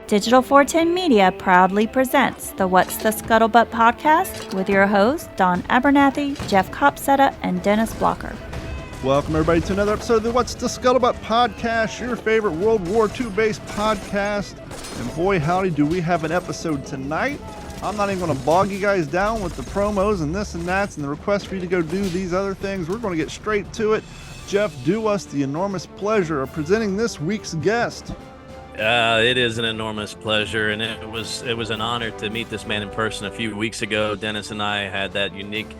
Digital 410 Media proudly presents the What's the Scuttlebutt podcast with your hosts, Don Abernathy, Jeff Copsetta, and Dennis Blocker. Welcome, everybody, to another episode of the What's the Scuttlebutt podcast, your favorite World War II-based podcast. And boy, howdy, do we have an episode tonight. I'm not even going to bog you guys down with the promos and this and that and the request for you to go do these other things. We're going to get straight to it. Jeff, do us the enormous pleasure of presenting this week's guest. It is an enormous pleasure, and it was an honor to meet this man in person a few weeks ago. Dennis and I had that unique,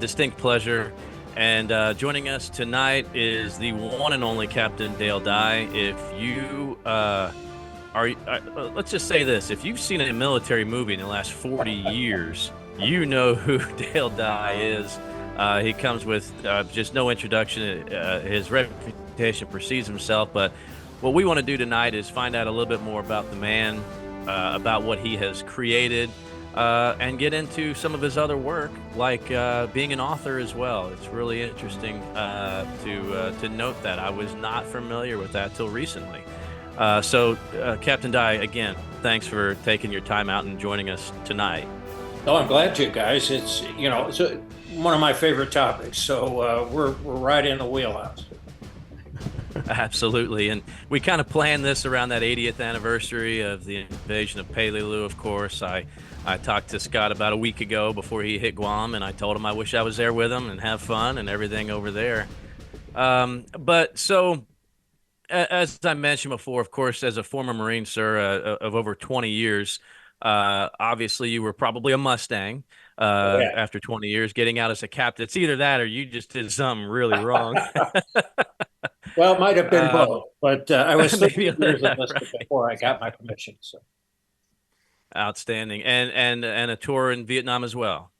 distinct pleasure. And joining us tonight is the one and only Captain DaleDye. If you let's just say this: if you've seen a military movie in the last 40 years, you know who DaleDye is. He comes with just no introduction. His reputation precedes himself, but what we want to do tonight is find out a little bit more about the man, about what he has created, and get into some of his other work, like being an author as well. It's really interesting to note that. I was not familiar with that till recently. So, Captain Dye, again, thanks for taking your time out and joining us tonight. Oh, I'm glad to, guys. It's one of my favorite topics, so we're right in the wheelhouse. Absolutely. And we kind of planned this around that 80th anniversary of the invasion of Peleliu, of course. I talked to Scott about a week ago before he hit Guam, and I told him I wish I was there with him and have fun and everything over there. But so, as I mentioned before, of course, as a former Marine, sir, of over 20 years, obviously you were probably a Mustang after 20 years getting out as a captain. It's either that or you just did something really wrong. Well, it might have been both, but I was 30 years enlisted before I got my commission. So outstanding, and a tour in Vietnam as well.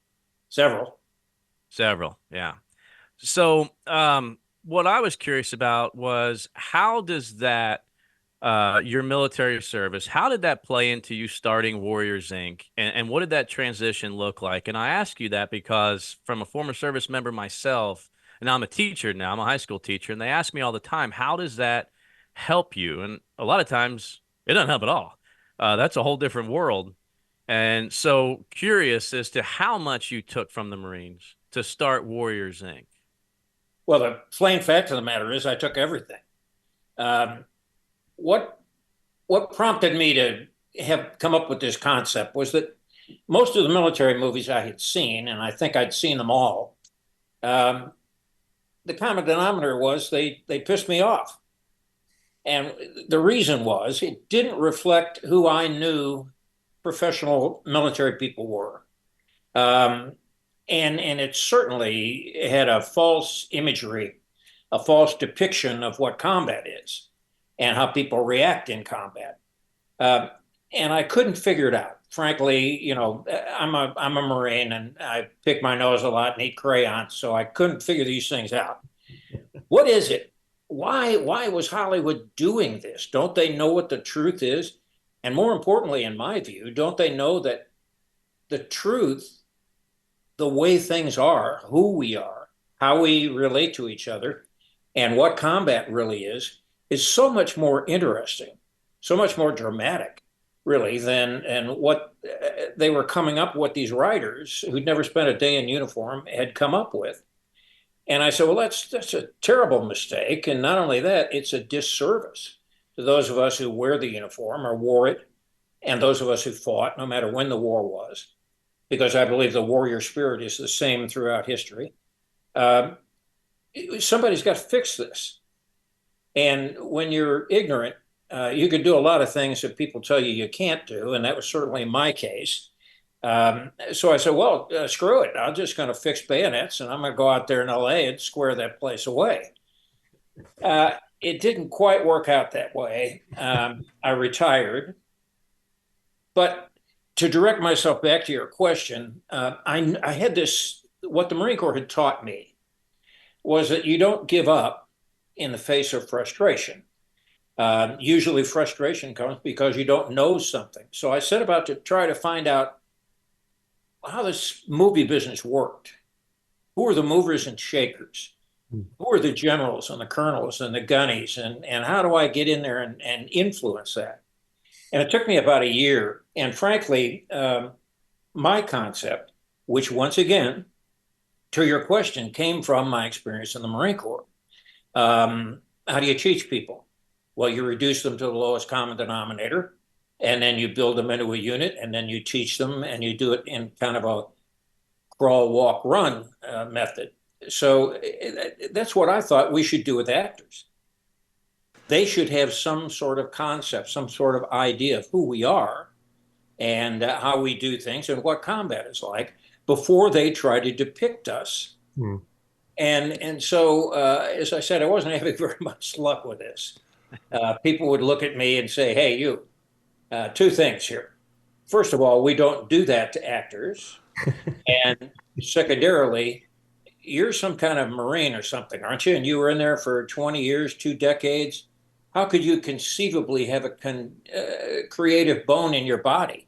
Several, yeah. So, what I was curious about was how does that your military service? How did that play into you starting Warriors Inc. And what did that transition look like? And I ask you that because from a former service member myself. And I'm a teacher now. I'm a high school teacher, and they ask me all the time, how does that help you? And a lot of times it doesn't help at all. That's a whole different world. And so curious as to how much you took from the Marines to start Warriors Inc. Well, the plain fact of the matter is I took everything. What prompted me to have come up with this concept was that most of the military movies I had seen, and I think I'd seen them all, the common denominator was they pissed me off. And the reason was it didn't reflect who I knew professional military people were. And it certainly had a false imagery, a false depiction of what combat is and how people react in combat. And I couldn't figure it out. Frankly, I'm a Marine and I pick my nose a lot and eat crayons, so I couldn't figure these things out. What is it? Why was Hollywood doing this? Don't they know what the truth is? And more importantly, in my view, don't they know that the truth, the way things are, who we are, how we relate to each other, and what combat really is so much more interesting, so much more dramatic, really, than what they were coming up, what these writers who'd never spent a day in uniform had come up with. And I said, well, that's a terrible mistake. And not only that, it's a disservice to those of us who wear the uniform or wore it, and those of us who fought, no matter when the war was, because I believe the warrior spirit is the same throughout history. Somebody's got to fix this. And when you're ignorant, you can do a lot of things that people tell you can't do, and that was certainly my case. So I said, well, screw it. I'm just going to fix bayonets, and I'm going to go out there in LA and square that place away. It didn't quite work out that way. I retired. But to direct myself back to your question, I had this, what the Marine Corps had taught me was that you don't give up in the face of frustration. Usually frustration comes because you don't know something. So I set about to try to find out how this movie business worked. Who are the movers and shakers? Who are the generals and the colonels and the gunnies? And how do I get in there and influence that? And it took me about a year. And frankly, my concept, which once again, to your question, came from my experience in the Marine Corps. How do you teach people? Well, you reduce them to the lowest common denominator, and then you build them into a unit, and then you teach them, and you do it in kind of a crawl, walk, run method. So that's what I thought we should do with actors. They should have some sort of concept, some sort of idea of who we are and how we do things and what combat is like before they try to depict us. And so, as I said, I wasn't having very much luck with this. People would look at me and say, hey, you, two things here. First of all, we don't do that to actors. And secondarily, you're some kind of Marine or something, aren't you? And you were in there for 20 years, 2 decades. How could you conceivably have a creative bone in your body?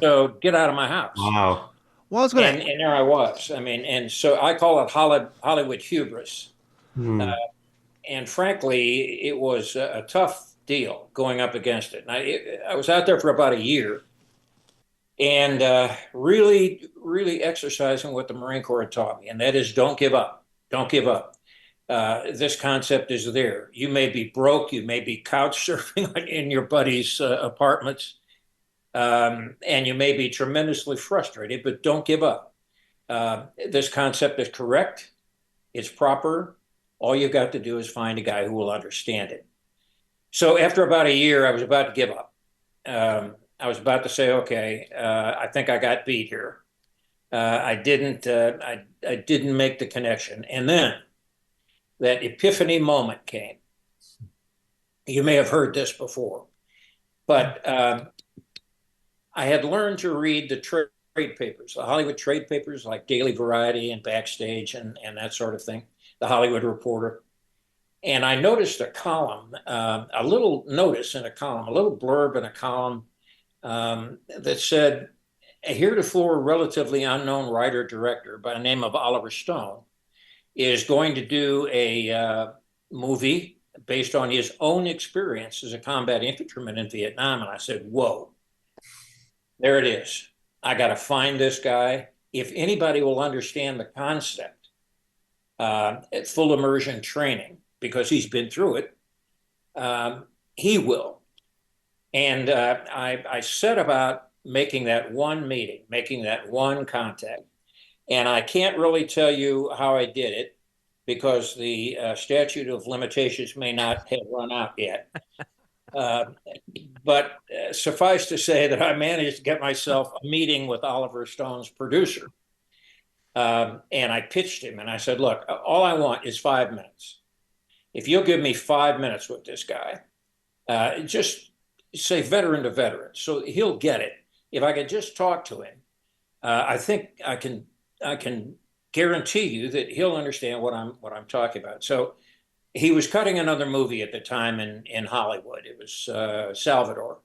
So get out of my house. Wow. Well, I was going to. And there I was. I mean, and so I call it Hollywood hubris. And frankly, it was a tough deal going up against it. And I was out there for about a year and really, really exercising what the Marine Corps had taught me. And that is don't give up. Don't give up. This concept is there. You may be broke. You may be couch surfing in your buddies' apartments. And you may be tremendously frustrated, but don't give up. This concept is correct. It's proper. All you've got to do is find a guy who will understand it. So after about a year, I was about to give up. I was about to say, okay, I think I got beat here. I didn't make the connection. And then that epiphany moment came. You may have heard this before, but I had learned to read the trade papers, the Hollywood trade papers like Daily Variety and Backstage and that sort of thing, the Hollywood Reporter. And I noticed a column, a little notice in a column, a little blurb in a column that said, a heretofore relatively unknown writer-director by the name of Oliver Stone is going to do a movie based on his own experience as a combat infantryman in Vietnam. And I said, whoa. There it is. I got to find this guy. If anybody will understand the concept at full immersion training, because he's been through it, he will. And I set about making that one meeting, making that one contact. And I can't really tell you how I did it because the statute of limitations may not have run out yet. But suffice to say that I managed to get myself a meeting with Oliver Stone's producer. And I pitched him and I said, look, all I want is 5 minutes. If you'll give me 5 minutes with this guy, just say veteran to veteran, so he'll get it. If I could just talk to him, I think I can guarantee you that he'll understand what I'm talking about. So he was cutting another movie at the time in Hollywood. It was Salvador,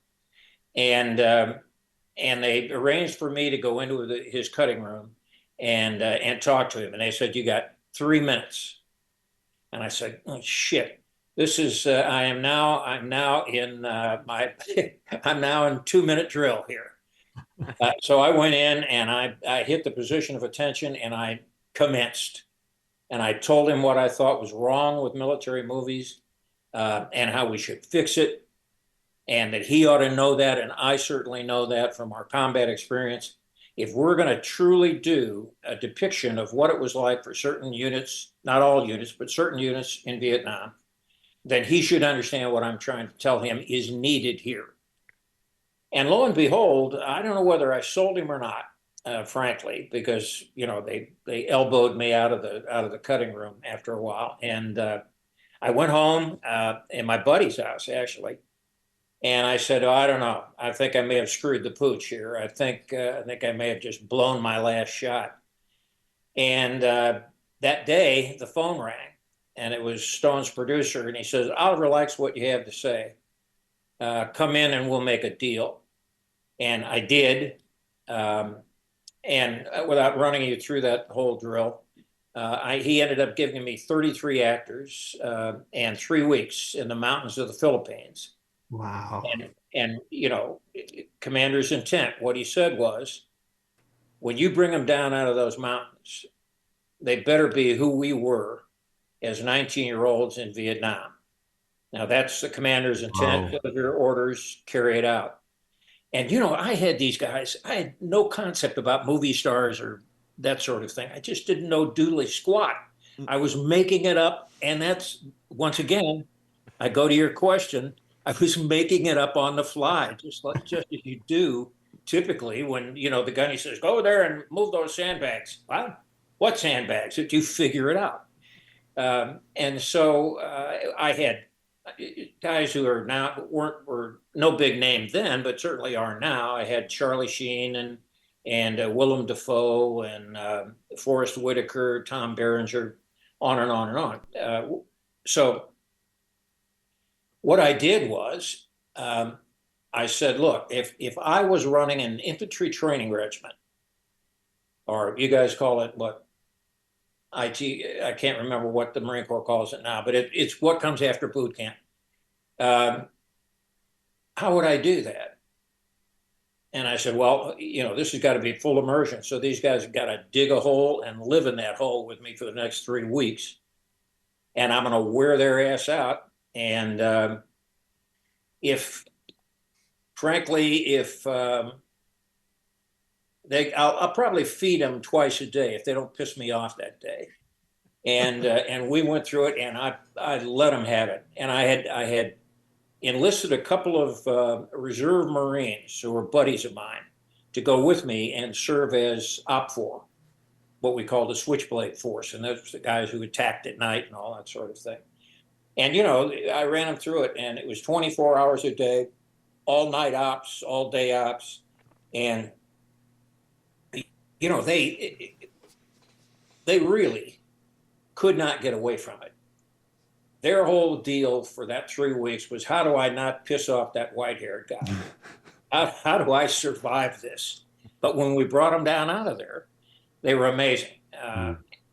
and they arranged for me to go into his cutting room and talk to him. And they said, "You got 3 minutes." And I said, "Oh shit! This is I'm now in my I'm now in 2-minute drill here." So I went in and I hit the position of attention and I commenced. And I told him what I thought was wrong with military movies and how we should fix it, and that he ought to know that, and I certainly know that from our combat experience. If we're going to truly do a depiction of what it was like for certain units, not all units, but certain units in Vietnam, then he should understand what I'm trying to tell him is needed here. And lo and behold, I don't know whether I sold him or not. Frankly, because they elbowed me out of the cutting room after a while, and I went home in my buddy's house actually, and I said, "Oh, I don't know. I think I may have screwed the pooch here. I think I may have just blown my last shot." And that day, the phone rang, and it was Stone's producer, and he says, "Oliver likes what you have to say. Come in, and we'll make a deal." And I did. And without running you through that whole drill, he ended up giving me 33 actors and 3 weeks in the mountains of the Philippines. Wow. And commander's intent, what he said was, when you bring them down out of those mountains, they better be who we were as 19-year-olds in Vietnam. Now that's the commander's intent. Wow. Your orders, carry it out. And I had these guys. I had no concept about movie stars or that sort of thing. I just didn't know doodly squat. I was making it up, and that's, once again, I go to your question. I was making it up on the fly, just as you do typically when the gunny says, "Go there and move those sandbags." Well, what sandbags? Did you figure it out? And so I had guys who are now were no big name then, but certainly are now. I had Charlie Sheen and Willem Dafoe and Forrest Whitaker, Tom Berenger, on and on and on. So what I did was I said, look, if I was running an infantry training regiment, or you guys call it what? I can't remember what the Marine Corps calls it now, but it's what comes after boot camp. How would I do that? And I said, well, this has got to be full immersion. So these guys have got to dig a hole and live in that hole with me for the next 3 weeks. And I'm going to wear their ass out. And I'll probably feed them twice a day if they don't piss me off that day. And we went through it, and I let them have it. And I had enlisted a couple of reserve Marines who were buddies of mine to go with me and serve as OPFOR, what we call the Switchblade Force. And those were the guys who attacked at night and all that sort of thing. And, I ran them through it, and it was 24 hours a day, all night ops, all day ops. And, they really could not get away from it. Their whole deal for that 3 weeks was, how do I not piss off that white-haired guy? How do I survive this? But when we brought them down out of there, they were amazing.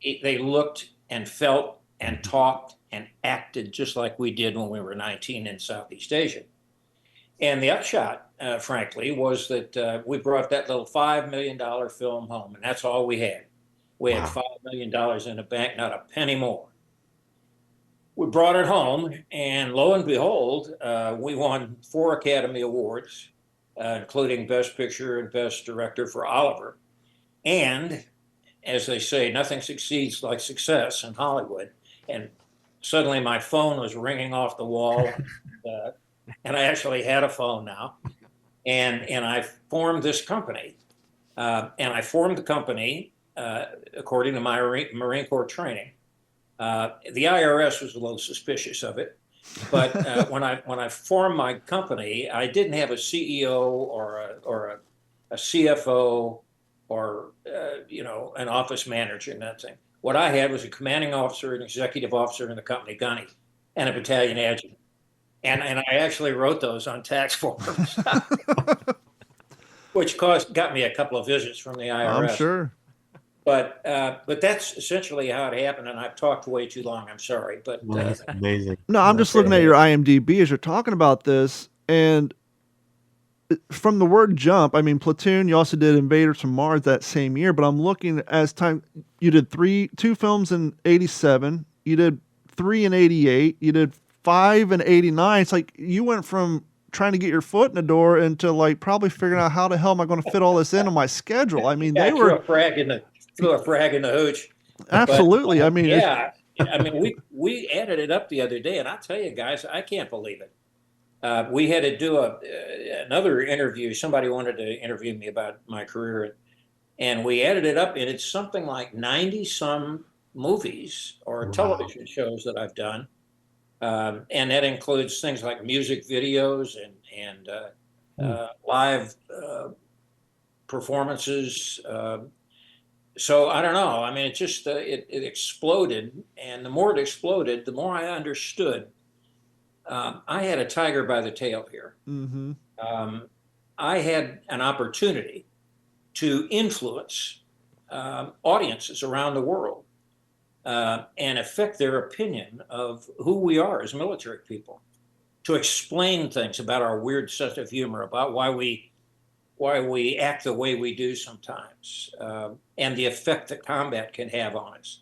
They looked and felt and talked and acted just like we did when we were 19 in Southeast Asia. And the upshot, frankly, was that we brought that little $5 million film home, and that's all we had. We had $5 million in the bank, not a penny more. We brought it home, and lo and behold, we won 4 Academy Awards, including Best Picture and Best Director for Oliver. And, as they say, nothing succeeds like success in Hollywood. And suddenly my phone was ringing off the wall, and I actually had a phone now. And I formed this company. And I formed the company according to my Marine Corps training. The IRS was a little suspicious of it, but when I formed my company, I didn't have a CEO or a CFO or an office manager and that thing. What I had was a commanding officer, an executive officer in the company, gunny, and a battalion adjutant. And I actually wrote those on tax forms, which got me a couple of visits from the IRS. I'm sure. But that's essentially how it happened, and I've talked way too long. I'm sorry, but Well, that's amazing. No, I'm just looking at your IMDb as you're talking about this, and from the word jump, I mean, Platoon, you also did Invaders from Mars that same year, but I'm looking as time, you did 2 films in 87, you did 3 in 88, you did 5 in 89. It's like you went from trying to get your foot in the door into like probably figuring out how the hell am I going to fit all this into my schedule. I mean, they were threw a frag in the hooch. Absolutely. But, I mean, yeah. I mean, we added it up the other day, and I tell you guys, I can't believe it. We had to do another interview. Somebody wanted to interview me about my career, and we added it up, and it's something like 90 some movies or television shows that I've done. And that includes things like music videos and live performances. So I don't know. I mean, it just it exploded, and the more it exploded, the more I understood. I had a tiger by the tail here. Mm-hmm. I had an opportunity to influence audiences around the world and affect their opinion of who we are as military people. to explain things about our weird sense of humor, about why we act the way we do sometimes, and the effect that combat can have on us.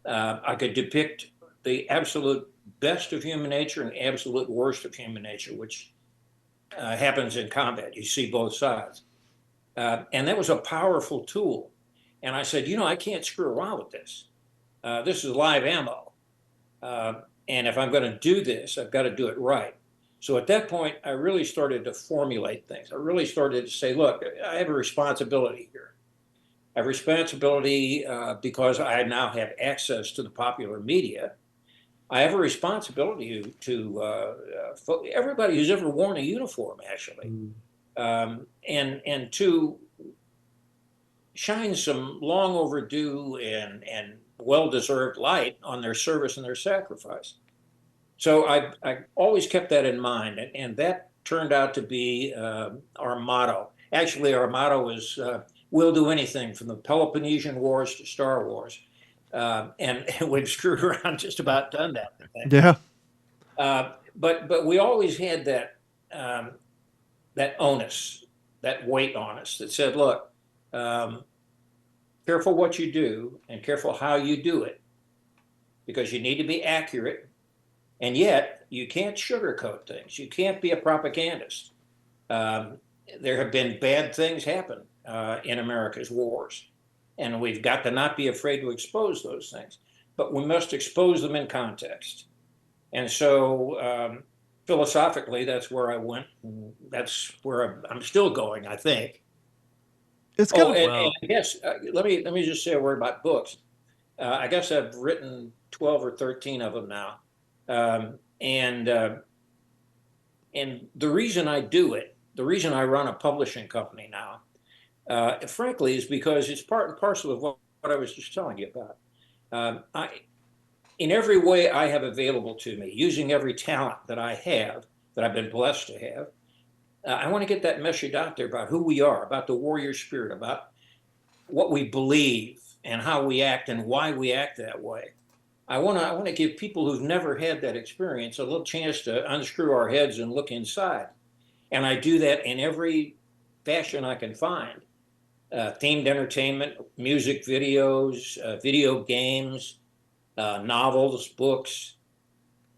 I could depict the absolute best of human nature and absolute worst of human nature, which happens in combat. You see both sides. And that was a powerful tool. And I said, I can't screw around with this. This is live ammo. And if I'm going to do this, I've got to do it right. So at that point, I really started to formulate things. I really started to say, look, I have a responsibility here. I have responsibility because I now have access to the popular media. I have a responsibility to everybody who's ever worn a uniform, actually, and to shine some long overdue and well-deserved light on their service and their sacrifice. So I always kept that in mind, and that turned out to be our motto. Actually, our motto is, we'll do anything from the Peloponnesian Wars to Star Wars. And we've screwed around, just about done that. Yeah. But we always had that onus, that weight on us that said, look, careful what you do and careful how you do it, because you need to be accurate. And yet, you can't sugarcoat things. You can't be a propagandist. There have been bad things happen in America's wars, and we've got to not be afraid to expose those things. But we must expose them in context. And so, philosophically, that's where I went. And that's where I'm still going, I think. It's kind of. And yes, let me just say a word about books. I guess I've written 12 or 13 of them now. And the reason I do it, the reason I run a publishing company now, frankly, is because it's part and parcel of what I was just telling you about. In every way I have available to me, using every talent that I have, that I've been blessed to have, I want to get that message out there about who we are, about the warrior spirit, about what we believe and how we act and why we act that way. I want to give people who've never had that experience a little chance to unscrew our heads and look inside. And I do that in every fashion I can find. Themed entertainment, music videos, video games, novels, books,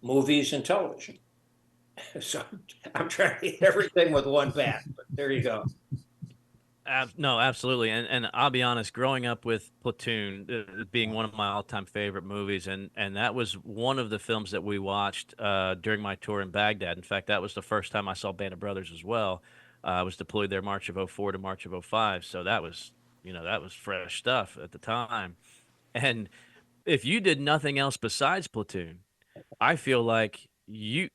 movies, and television. So I'm trying to hit everything with one bat, but there you go. No, absolutely. And I'll be honest, growing up with Platoon being one of my all-time favorite movies, and that was one of the films that we watched during my tour in Baghdad. In fact, that was the first time I saw Band of Brothers as well. I was deployed there March of 04 to March of 05. So that was fresh stuff at the time. And if you did nothing else besides Platoon, I feel like you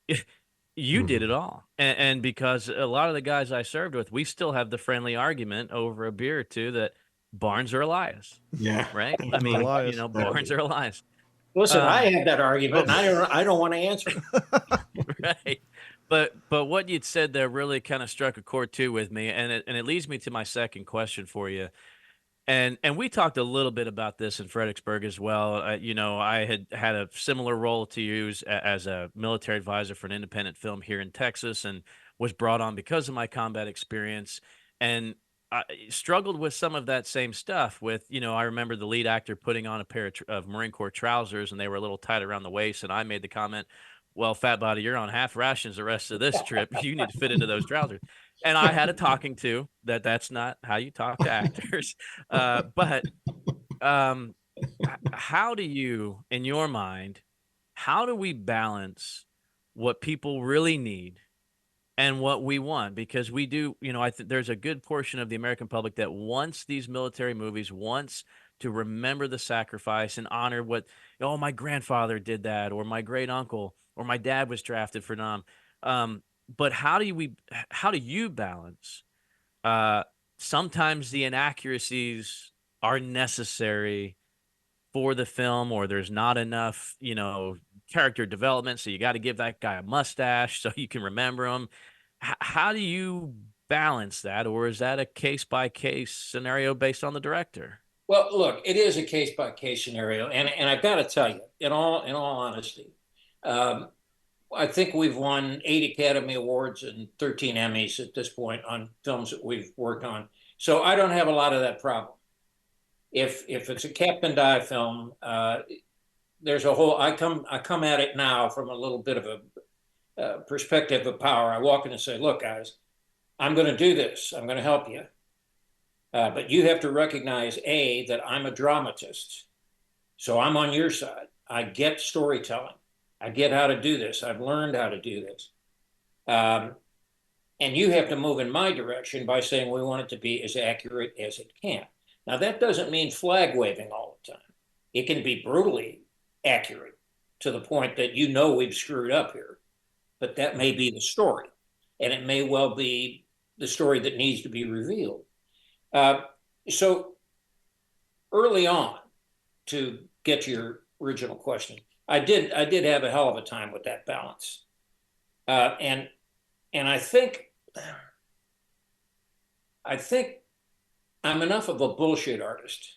did it all. And because a lot of the guys I served with, we still have the friendly argument over a beer or two that Barnes or Elias. Yeah. Right? I mean, Elias. Barnes or Elias. Listen, I had that argument, and I don't want to answer it. Right. But what you'd said there really kind of struck a chord too with me, and it leads me to my second question for you. And we talked a little bit about this in Fredericksburg as well. I had a similar role to you as a military advisor for an independent film here in Texas, and was brought on because of my combat experience, and I struggled with some of that same stuff. With I remember the lead actor putting on a pair of Marine Corps trousers, and they were a little tight around the waist, and I made the comment, "Well, fat body, you're on half rations the rest of this trip. You need to fit into those trousers." And I had a talking to that's not how you talk to actors. But how do you, in your mind, how do we balance what people really need and what we want? Because we do, I think there's a good portion of the American public that wants these military movies, wants to remember the sacrifice and honor what, my grandfather did that, or my great uncle, or my dad was drafted for Nam. But how do you balance? Sometimes the inaccuracies are necessary for the film, or there's not enough, character development. So you got to give that guy a mustache so you can remember him. How do you balance that? Or is that a case by case scenario based on the director? Well, look, it is a case by case scenario. And I've got to tell you, in all honesty, I think we've won 8 Academy Awards and 13 Emmys at this point on films that we've worked on. So I don't have a lot of that problem. If it's a Captain Dye film, there's a whole. I come at it now from a little bit of a perspective of power. I walk in and say, "Look, guys, I'm going to do this. I'm going to help you, but you have to recognize that I'm a dramatist, so I'm on your side. I get storytelling. I get how to do this. I've learned how to do this, and you have to move in my direction by saying we want it to be as accurate as it can." Now, that doesn't mean flag waving all the time. It can be brutally accurate to the point that we've screwed up here, but that may be the story, and it may well be the story that needs to be revealed. So early on, to get to your original question, I did have a hell of a time with that balance, and I think I'm enough of a bullshit artist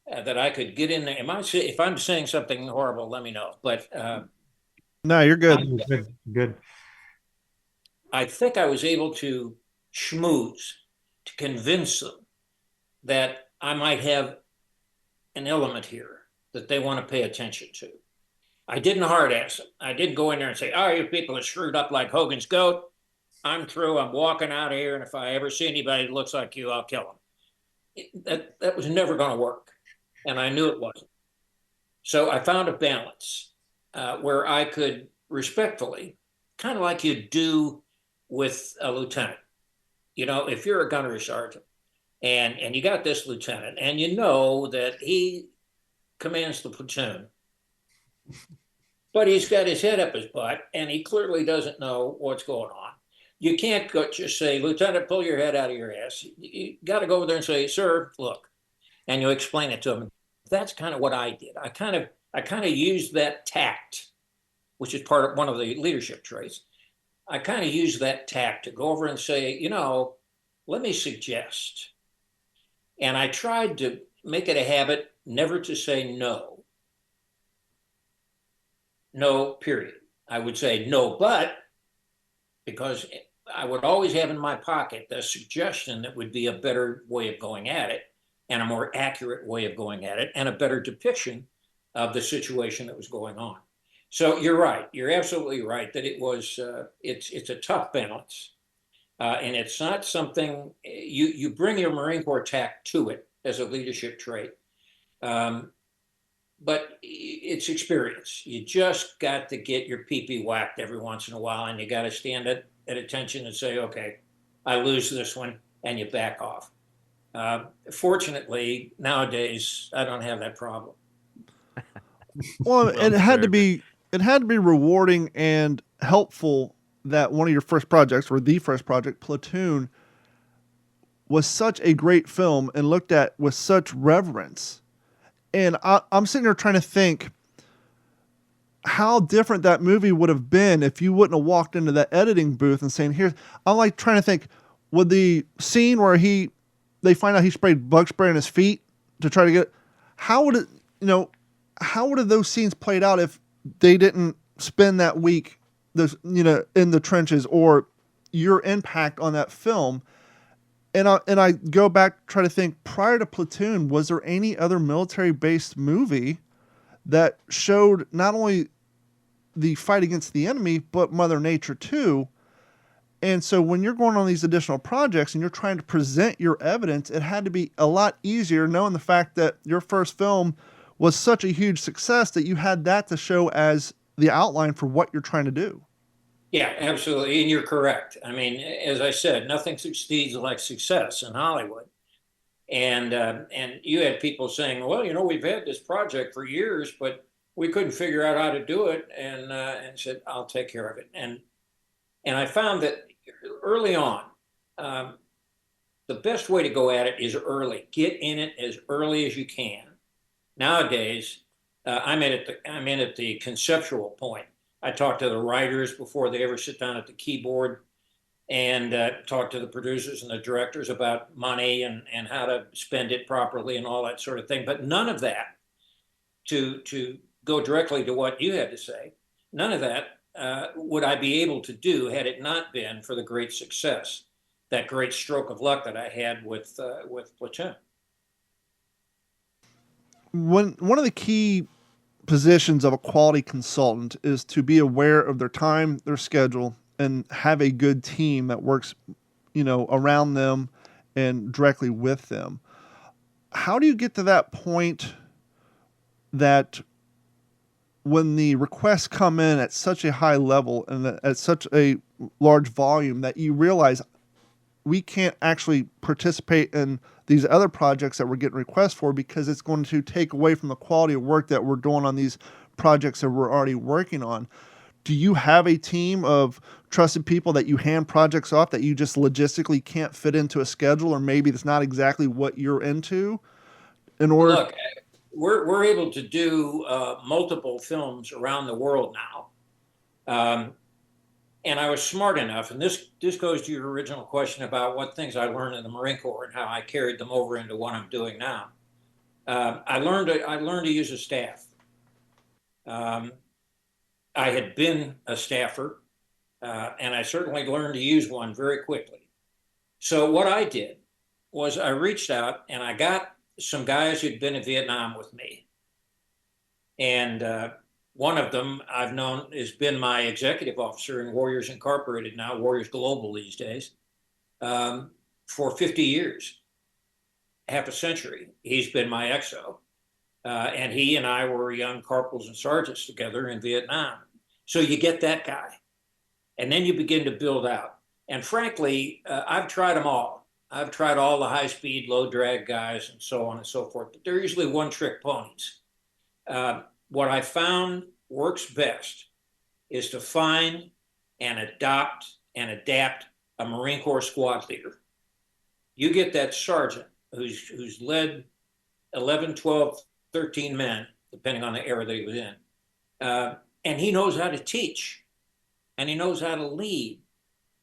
that I could get in there. If I'm saying something horrible, let me know. But No, you're good. Good. I think I was able to schmooze to convince them that I might have an element here that they want to pay attention to. I didn't hard ass them. I didn't go in there and say, "Oh, you people are screwed up like Hogan's goat. I'm through. I'm walking out of here. And if I ever see anybody that looks like you, I'll kill them." That was never going to work. And I knew it wasn't. So I found a balance where I could respectfully, kind of like you do with a lieutenant. If you're a gunnery sergeant and you got this lieutenant and you know that he commands the platoon, but he's got his head up his butt and he clearly doesn't know what's going on. You can't just say, "Lieutenant, pull your head out of your ass." You got to go over there and say, "Sir, look," and you explain it to him. That's kind of what I did. I kind of used that tact, which is part of one of the leadership traits. I kind of used that tact to go over and say, let me suggest. And I tried to make it a habit never to say no. No, period. I would say no, but, because I would always have in my pocket the suggestion that would be a better way of going at it, and a more accurate way of going at it, and a better depiction of the situation that was going on. So you're right. You're absolutely right that it was. It's a tough balance, and it's not something you bring your Marine Corps tact to it as a leadership trait, but it's experience. You just got to get your pee-pee whacked every once in a while, and you got to stand at attention and say, "Okay, I lose this one," and you back off. Fortunately, nowadays I don't have that problem. Well, it had to be rewarding and helpful that one of your first projects, or the first project, Platoon, was such a great film and looked at with such reverence. And I'm sitting here trying to think how different that movie would have been if you wouldn't have walked into that editing booth and saying, I'm like trying to think, would the scene where they find out he sprayed bug spray on his feet to try to get, how would have those scenes played out if they didn't spend that week, in the trenches, or your impact on that film? And I go back, try to think, prior to Platoon, was there any other military-based movie that showed not only the fight against the enemy, but Mother Nature too? And so when you're going on these additional projects and you're trying to present your evidence, it had to be a lot easier knowing the fact that your first film was such a huge success that you had that to show as the outline for what you're trying to do. Yeah, absolutely. And you're correct. I mean, as I said, nothing succeeds like success in Hollywood. And you had people saying, "Well, we've had this project for years, but we couldn't figure out how to do it." And said, "I'll take care of it." And I found that early on, the best way to go at it is early. Get in it as early as you can. Nowadays, I'm in at the conceptual point. I talk to the writers before they ever sit down at the keyboard, and talk to the producers and the directors about money and how to spend it properly and all that sort of thing. But none of that, to go directly to what you had to say, none of that would I be able to do had it not been for the great success, that great stroke of luck that I had with Platoon. One of the key positions of a quality consultant is to be aware of their time, their schedule, and have a good team that works, around them and directly with them. How do you get to that point that when the requests come in at such a high level and at such a large volume that you realize we can't actually participate in these other projects that we're getting requests for because it's going to take away from the quality of work that we're doing on these projects that we're already working on? Do you have a team of trusted people that you hand projects off that you just logistically can't fit into a schedule, or maybe it's not exactly what you're into? Look, we're able to do multiple films around the world now. And I was smart enough, and this goes to your original question about what things I learned in the Marine Corps and how I carried them over into what I'm doing now. I learned to use a staff. I had been a staffer, and I certainly learned to use one very quickly. So what I did was I reached out and I got some guys who'd been in Vietnam with me. And one of them I've known has been my executive officer in Warriors Incorporated now, Warriors Global these days, for 50 years, half a century. He's been my XO. And he and I were young corporals and sergeants together in Vietnam. So you get that guy. And then you begin to build out. And frankly, I've tried them all. I've tried all the high-speed, low-drag guys and so on and so forth. But they're usually one-trick ponies. What I found works best is to find and adopt and adapt a Marine Corps squad leader. You get that sergeant who's led 11, 12, 13 men, depending on the era that he was in. And he knows how to teach, and he knows how to lead,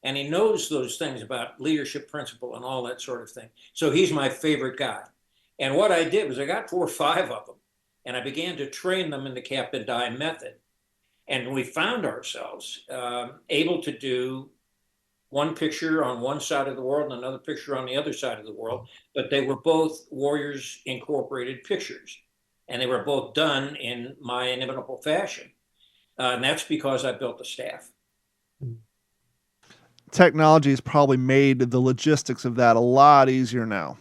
and he knows those things about leadership principle and all that sort of thing. So he's my favorite guy. And what I did was I got 4 or 5 of them, and I began to train them in the cap and die method. And we found ourselves able to do one picture on one side of the world and another picture on the other side of the world, but they were both Warriors Incorporated pictures. And they were both done in my inimitable fashion. And that's because I built the staff. Technology has probably made the logistics of that a lot easier now.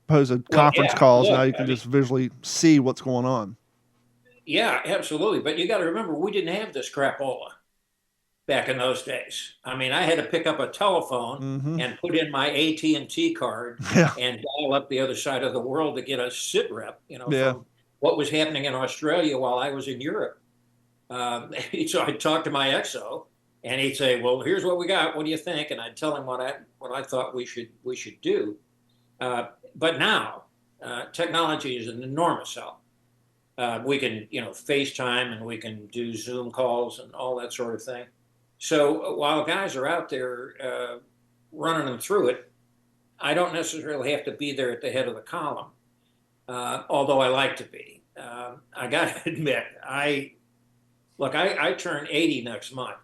Opposed to conference calls, now you can just visually see what's going on. Yeah, absolutely. But you got to remember, we didn't have this crapola back in those days. I mean, I had to pick up a telephone and put in my AT&T card and dial up the other side of the world to get a sit rep, from what was happening in Australia while I was in Europe. So I'd talk to my XO, and he'd say, "Well, here's what we got. What do you think?" And I'd tell him what I thought we should do. But now, technology is an enormous help. We can, FaceTime, and we can do Zoom calls and all that sort of thing. So while guys are out there running them through it, I don't necessarily have to be there at the head of the column, although I like to be. I got to admit, I turn 80 next month,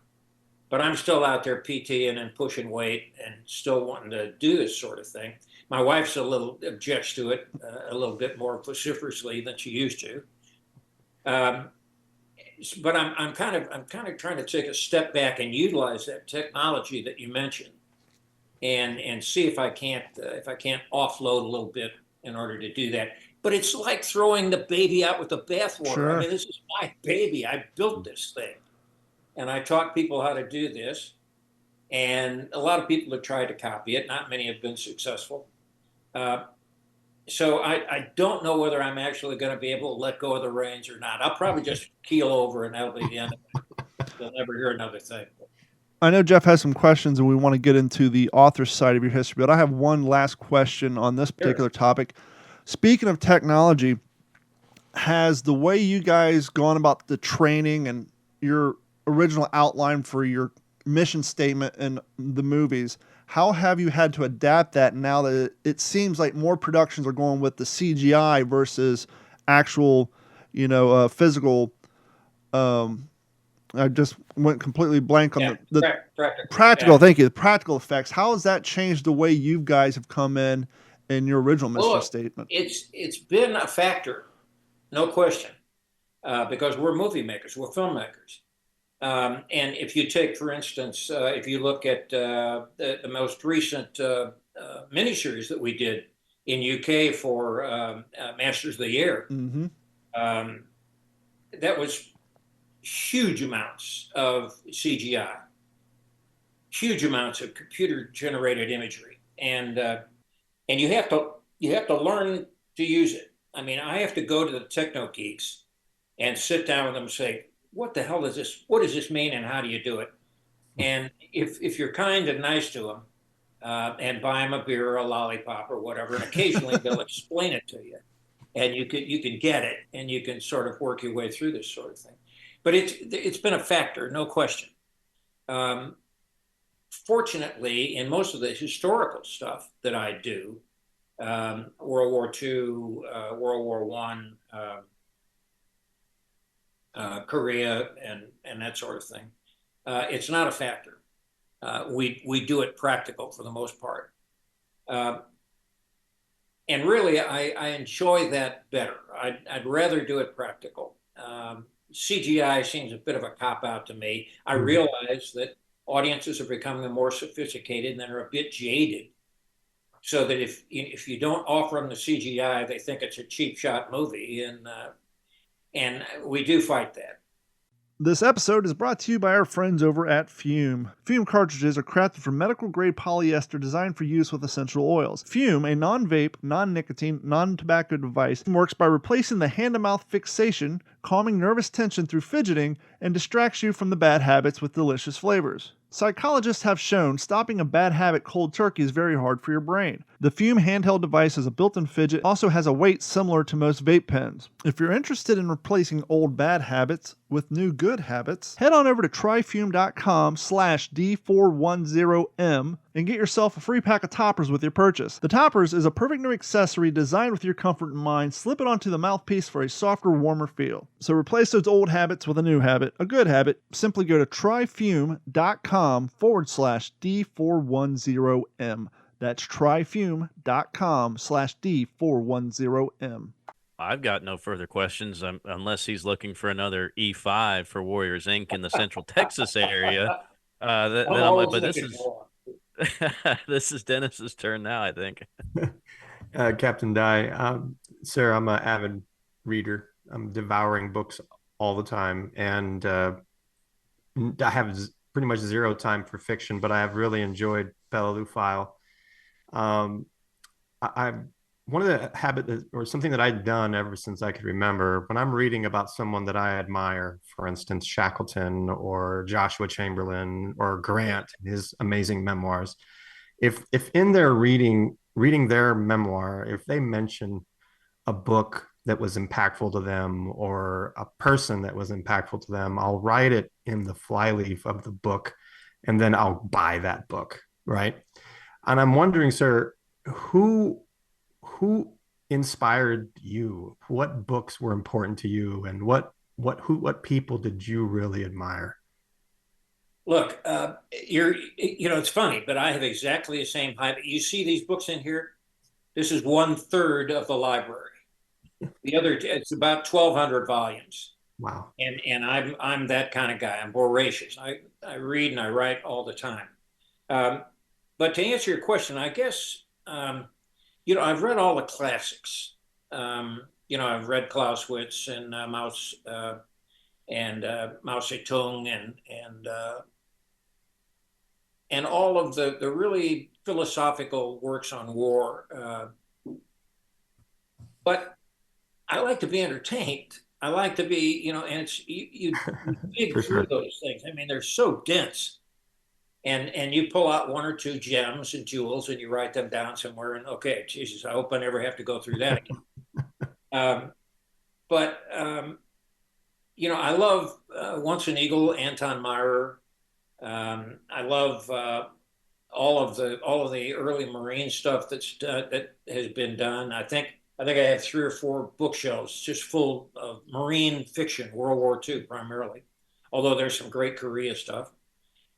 but I'm still out there PTing and pushing weight and still wanting to do this sort of thing. My wife's objects to it a little bit more vociferously than she used to. But I'm kind of trying to take a step back and utilize that technology that you mentioned, and see if I can't offload a little bit in order to do that. But it's like throwing the baby out with the bathwater. Sure. I mean, this is my baby. I built this thing, and I taught people how to do this. And a lot of people have tried to copy it. Not many have been successful. So I don't know whether I'm actually going to be able to let go of the reins or not. I'll probably just keel over, and that'll be the end of it. You'll never hear another thing. I know Jeff has some questions, and we want to get into the author side of your history, but I have one last question on this particular topic. Speaking of technology, has the way you guys gone about the training and your original outline for your mission statement in the movies, how have you had to adapt that now that it seems like more productions are going with the CGI versus actual, physical I just went completely blank on the practical. practical. Yeah. Thank you. The practical effects. How has that changed the way you guys have come in your original mission Well, statement? it's been a factor, no question, because we're movie makers, we're filmmakers. And if you take, for instance, if you look at the most recent miniseries that we did in UK for Masters of the Air, Mm-hmm. that was huge amounts of CGI, huge amounts of computer-generated imagery, and you have to learn to use it. I mean, I have to go to the techno geeks and sit down with them and say, what the hell is this? What does this mean, and how do you do it? And if you're kind and nice to them, and buy them a beer or a lollipop or whatever, and occasionally they'll explain it to you, and you can get it, and you can sort of work your way through this sort of thing. But it's been a factor, no question. Fortunately, in most of the historical stuff that I do, World War II, World War One, Korea, and that sort of thing, it's not a factor. We do it practical for the most part, and really I enjoy that better. I'd rather do it practical. CGI seems a bit of a cop out to me. I realize that audiences are becoming more sophisticated and they're a bit jaded, so that if you don't offer them the CGI, they think it's a cheap shot movie, and we do fight that. This episode is brought to you by our friends over at Fume. Fume cartridges are crafted from medical-grade polyester designed for use with essential oils. Fume, a non-vape, non-nicotine, non-tobacco device, works by replacing the hand-to-mouth fixation, calming nervous tension through fidgeting, and distracts you from the bad habits with delicious flavors. Psychologists have shown stopping a bad habit cold turkey is very hard for your brain. The Fume handheld device has a built-in fidget, also has a weight similar to most vape pens. If you're interested in replacing old bad habits with new good habits, head on over to tryfume.com/D410M and get yourself a free pack of toppers with your purchase. The toppers is a perfect new accessory designed with your comfort in mind. Slip it onto the mouthpiece for a softer, warmer feel. So replace those old habits with a new habit, a good habit. Simply go to tryfume.com/D410M. That's tryfume.com/D410M. I've got no further questions unless he's looking for another E5 for Warriors Inc. in the Central Texas area. This is Dennis's turn now, I think. Captain Dye, sir, I'm an avid reader. I'm devouring books all the time, and I have pretty much zero time for fiction, but I have really enjoyed File. I one of the habits or something that I'd done ever since I could remember, when I'm reading about someone that I admire, for instance, Shackleton or Joshua Chamberlain or Grant, his amazing memoirs, if in their reading their memoir, if they mention a book that was impactful to them or a person that was impactful to them, I'll write it in the flyleaf of the book, and then I'll buy that book, right? And I'm wondering, sir, who inspired you? What books were important to you, and what people did you really admire? Look, it's funny, but I have exactly the same height. You see these books in here? This is 1/3 of the library. The other, it's about 1,200 volumes. Wow. And I'm that kind of guy. I'm voracious. I read and I write all the time. But to answer your question, I guess, I've read all the classics. I've read Clausewitz and Mao Zedong and all of the really philosophical works on war. But I like to be entertained. I like to be, and it's you dig through those things. I mean, they're so dense. And you pull out one or two gems and jewels and you write them down somewhere, and okay, Jesus, I hope I never have to go through that again. I love Once an Eagle, Anton Myrer. I love all of the early Marine stuff that has been done. I think I have 3 or 4 bookshelves just full of Marine fiction, World War II primarily. although there's some great Korea stuff.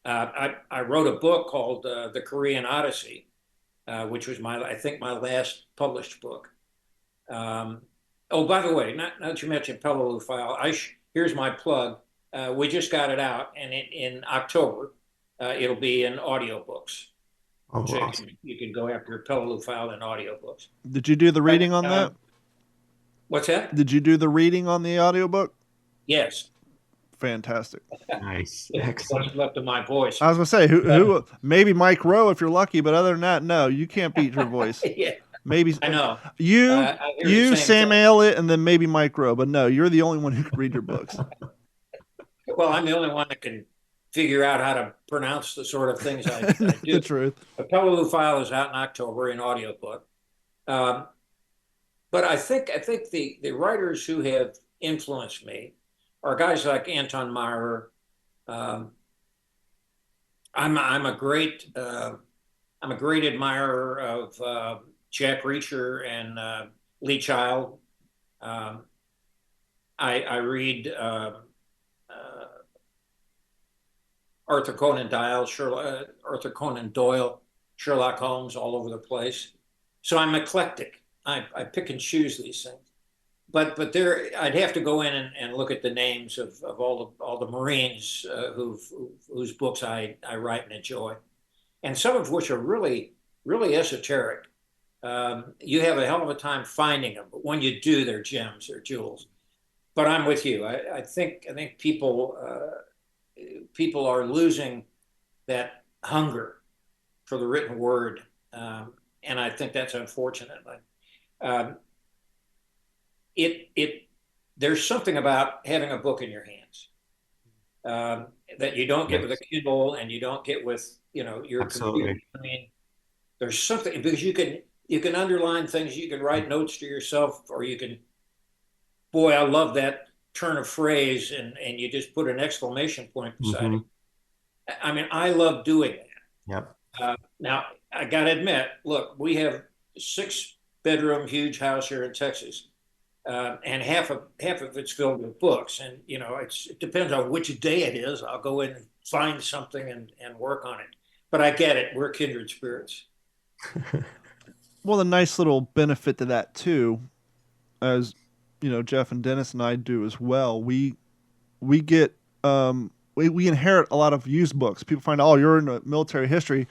I wrote a book called The Korean Odyssey, which was I think my last published book. Oh, by the way, not that you mentioned Peleliu File, here's my plug. We just got it out, and in October, it'll be in audiobooks. Oh, So awesome. you can go after Peleliu File in audiobooks. Did you do the reading on that? What's that? Did you do the reading on the audiobook? Yes. Fantastic. Nice. What's Excellent. left of my voice. I was gonna say who maybe Mike Rowe if you're lucky, but other than that, no, you can't beat your voice. Yeah, Maybe I know. you, I hear the same Sam thing. Aylett, and then maybe Mike Rowe, but no, you're the only one who can read your books. Well, I'm the only one that can figure out how to pronounce the sort of things I do. The truth. The Peleliu File is out in October in audiobook. But I think the writers who have influenced me are guys like Anton Myrer. I'm a great admirer of Jack Reacher and Lee Child. I read Arthur Conan Doyle, Sherlock Holmes all over the place. So I'm eclectic. I pick and choose these things. But there, I'd have to go in and look at the names of all the Marines whose books I write and enjoy, and some of which are really esoteric. You have a hell of a time finding them, but when you do, they're gems, they're jewels. But I'm with you. I think people are losing that hunger for the written word, and I think that's unfortunate. There's something about having a book in your hands that you don't get with a Kindle, and you don't get with your computer. I mean, there's something, because you can underline things, you can write notes to yourself, or you can, boy, I love that turn of phrase, and you just put an exclamation point beside it. I mean, I love doing that. Yep. Now, I got to admit, look, we have 6-bedroom huge house here in Texas. And half of it's filled with books, and it depends on which day it is. I'll go in and find something and work on it. But I get it; we're kindred spirits. Well, the nice little benefit to that too, as Jeff and Dennis and I do as well. We get we inherit a lot of used books. People find, oh, you're in military history.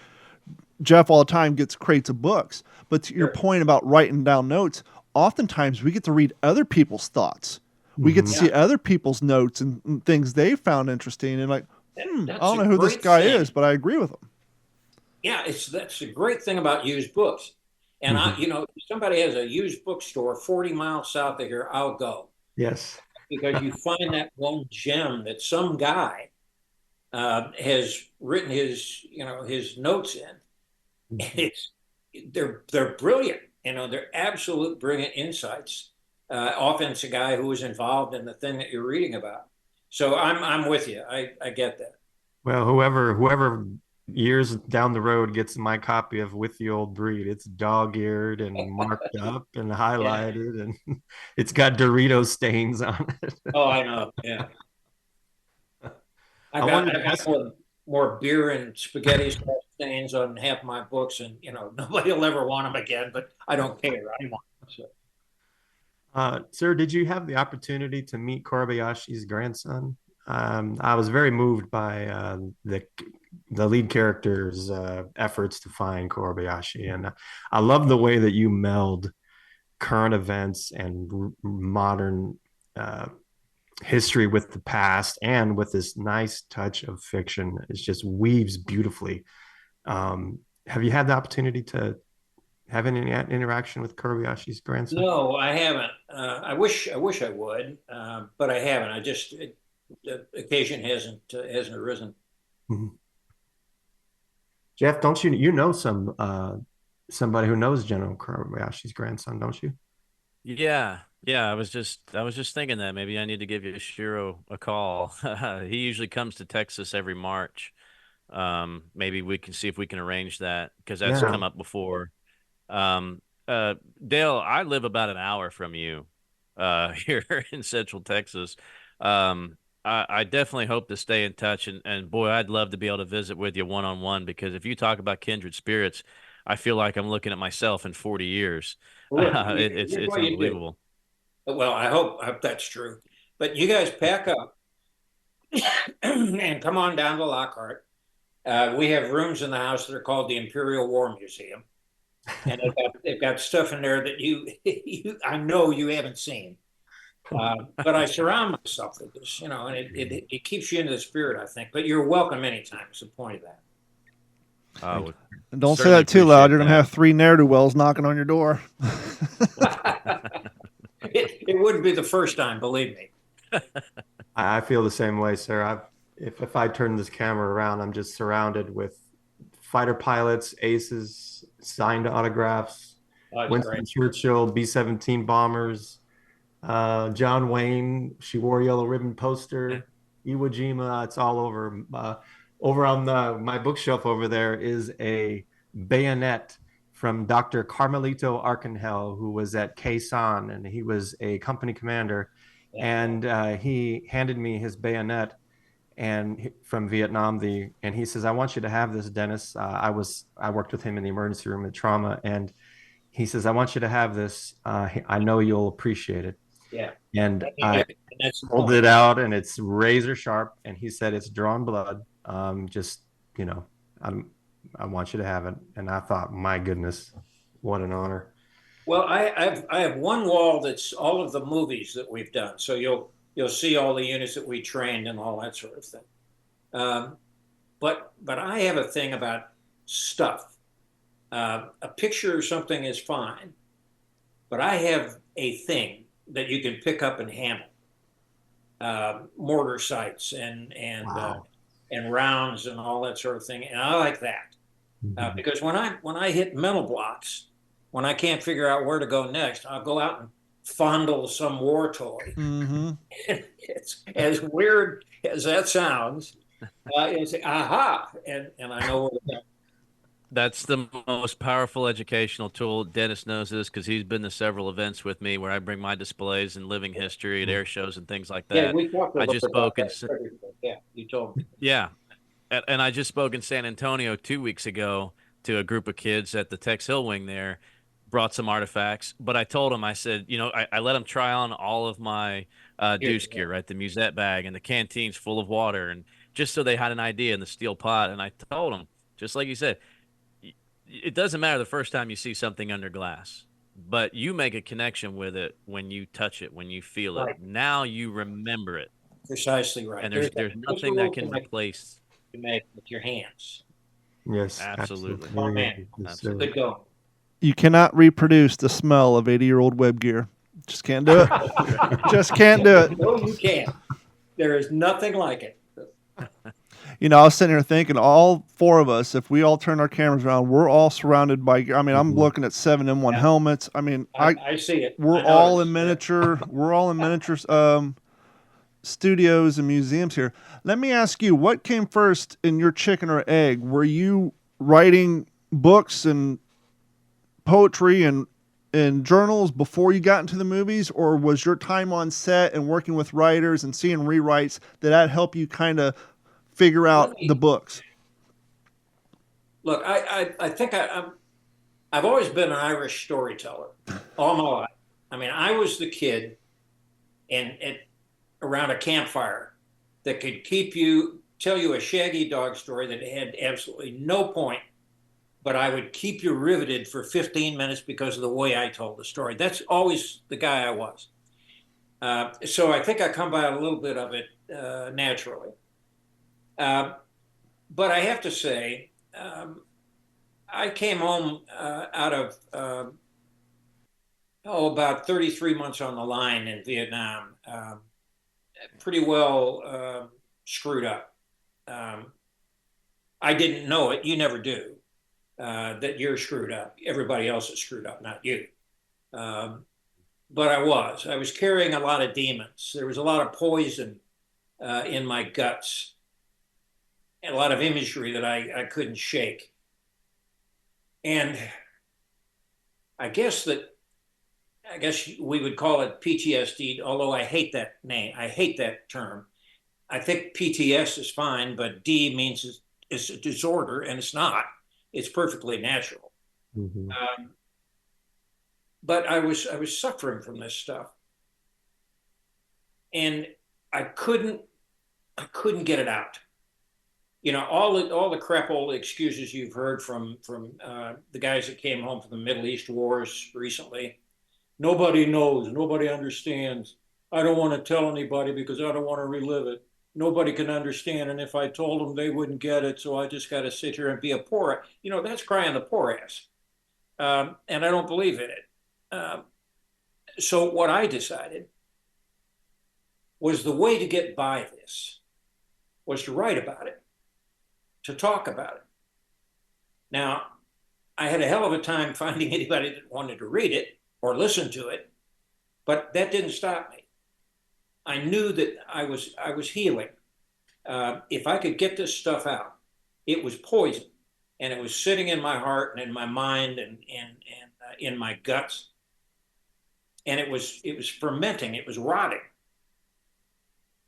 Jeff all the time gets crates of books. But to your point about writing down notes, oftentimes we get to read other people's thoughts. We get to see other people's notes and things they found interesting, and like, I don't know who this guy is, but I agree with him. Yeah, that's a great thing about used books. And if somebody has a used bookstore 40 miles south of here, I'll go. Yes. Because you find that one gem that some guy has written his notes in. They're brilliant. They're absolute brilliant insights. Often it's a guy who was involved in the thing that you're reading about. So I'm with you. I get that. Well, whoever years down the road gets my copy of With the Old Breed, it's dog-eared and marked up and highlighted, and it's got Dorito stains on it. Oh, I know. Yeah. I got more beer and spaghetti stains on half my books, and nobody will ever want them again, but I don't care. I want them. So. Sir, did you have the opportunity to meet Kobayashi's grandson? I was very moved by the lead character's efforts to find Kobayashi, and I love the way that you meld current events and modern history with the past, and with this nice touch of fiction. It just weaves beautifully. Have you had the opportunity to have any interaction with Kobayashi's grandson? No, I haven't. I wish I would, but I haven't. The occasion hasn't arisen. Mm-hmm. Jeff, don't you know somebody who knows General Kobayashi's grandson, don't you? Yeah. I was just thinking that maybe I need to give Shiro a call. He usually comes to Texas every March. Maybe we can see if we can arrange that, because that's come up before. Dale, I live about an hour from you here in Central Texas. I definitely hope to stay in touch, and boy, I'd love to be able to visit with you one-on-one, because if you talk about kindred spirits, I feel like I'm looking at myself in 40 years. Well, here's It's what you do. unbelievable. Well, I hope that's true. But you guys pack up and come on down to Lockhart. We have rooms in the house that are called the Imperial War Museum, and they've got stuff in there that I know you haven't seen. But I surround myself with this, you know, and it keeps you in the spirit, I think. But you're welcome anytime. Is the point of that. And don't say Certainly that too loud. appreciate You're going to that. have 3 ne'er-do-wells knocking on your door. It wouldn't be the first time, believe me. I feel the same way, sir. If I turn this camera around, I'm just surrounded with fighter pilots, aces, signed autographs, That's Winston great. Churchill, B-17 bombers, John Wayne, she wore yellow ribbon poster, Iwo Jima. It's all over. Over on my bookshelf over there is a bayonet from Dr. Carmelito Arcangel, who was at Quezon, and he was a company commander. Yeah. And he handed me his bayonet from Vietnam. And he says, "I want you to have this, Dennis." I worked with him in the emergency room at trauma, and he says, "I want you to have this. I know you'll appreciate it." Yeah. And And I that's the pulled point. it out, and it's razor sharp. And he said, "It's drawn blood. Just, you know, I want you to have it." And I thought, my goodness, what an honor. Well, I have one wall that's all of the movies that we've done. So you'll see all the units that we trained and all that sort of thing. But I have a thing about stuff. A picture or something is fine, but I have a thing that you can pick up and handle. Mortar sights Wow. and rounds and all that sort of thing, and I like that because when I hit mental blocks, when I can't figure out where to go next, I'll go out and fondle some war toy. Mm-hmm. It's as weird as that sounds. It's aha, and I know where to go. That's the most powerful educational tool. Dennis knows this because he's been to several events with me where I bring my displays and living history at air shows and things like Yeah, that. we talked a I little just bit about spoke in, that. Yeah, you told me. yeah, and I just spoke in San Antonio 2 weeks ago to a group of kids at the Tex Hill Wing there, brought some artifacts. But I told them, I said, I let them try on all of my deuce gear, right? The musette bag and the canteens full of water, and just so they had an idea, in the steel pot. And I told them, just like you said, it doesn't matter the first time you see something under glass, but you make a connection with it when you touch it, when you feel it. Right. Now you remember it, Precisely right. and there's nothing that can replace. You make with your hands. Yes, Absolutely. Oh man, Yes, sir. Absolutely. good going. You cannot reproduce the smell of 80-year-old web gear. Just can't do it. Just can't do it. No, you can't. There is nothing like it. I was sitting here thinking, all 4 of us, if we all turn our cameras around, we're all surrounded by. I mean, I'm looking at 7M1 Yeah. helmets. I mean, I see it. we're I all in noticed. miniature. We're all in miniature studios and museums here. Let me ask you, what came first in your chicken or egg? Were you writing books and poetry and journals before you got into the movies, or was your time on set and working with writers and seeing rewrites that help you kind of figure out the books? Look, I think I've always been an Irish storyteller all my life. I mean, I was the kid around a campfire that could tell you a shaggy dog story that had absolutely no point, but I would keep you riveted for 15 minutes because of the way I told the story. That's always the guy I was. So I think I come by a little bit of it naturally. But I have to say, I came home out of about 33 months on the line in Vietnam, pretty well screwed up. I didn't know it. You never do. That you're screwed up. Everybody else is screwed up, not you. But I was carrying a lot of demons. There was a lot of poison in my guts, and a lot of imagery that I couldn't shake. And I guess we would call it PTSD, although I hate that name. I hate that term. I think PTS is fine, but D means it's a disorder, and it's not. It's perfectly natural. Mm-hmm. But I was suffering from this stuff, and I couldn't get it out. You know, all the crap old excuses you've heard from the guys that came home from the Middle East wars recently. Nobody knows. Nobody understands. I don't want to tell anybody because I don't want to relive it. Nobody can understand. And if I told them, they wouldn't get it. So I just got to sit here and be a poor, you know, that's crying the poor ass. And I don't believe in it. So what I decided was the way to get by this was to write about it, to talk about it. Now, I had a hell of a time finding anybody that wanted to read it or listen to it, but that didn't stop me. I knew that I was healing. If I could get this stuff out, it was poison, and it was sitting in my heart and in my mind and in my guts, and it was fermenting. It was rotting,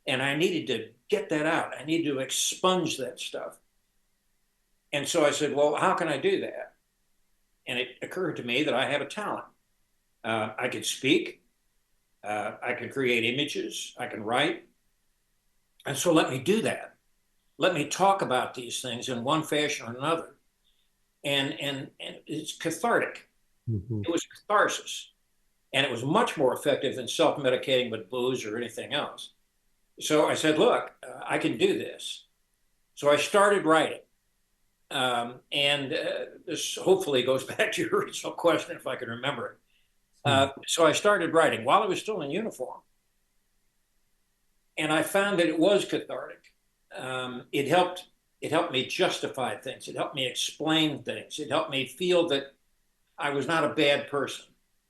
and I needed to get that out. I needed to expunge that stuff. And so I said, well, how can I do that? And it occurred to me that I have a talent. I could speak. I can create images, I can write. And so let me do that. Let me talk about these things in one fashion or another. And it's cathartic. Mm-hmm. It was catharsis. And it was much more effective than self-medicating with booze or anything else. So I said, look, I can do this. So I started writing. This hopefully goes back to your original question, if I can remember it. So I started writing while I was still in uniform. And I found that it was cathartic. It helped me justify things. It helped me explain things. It helped me feel that I was not a bad person.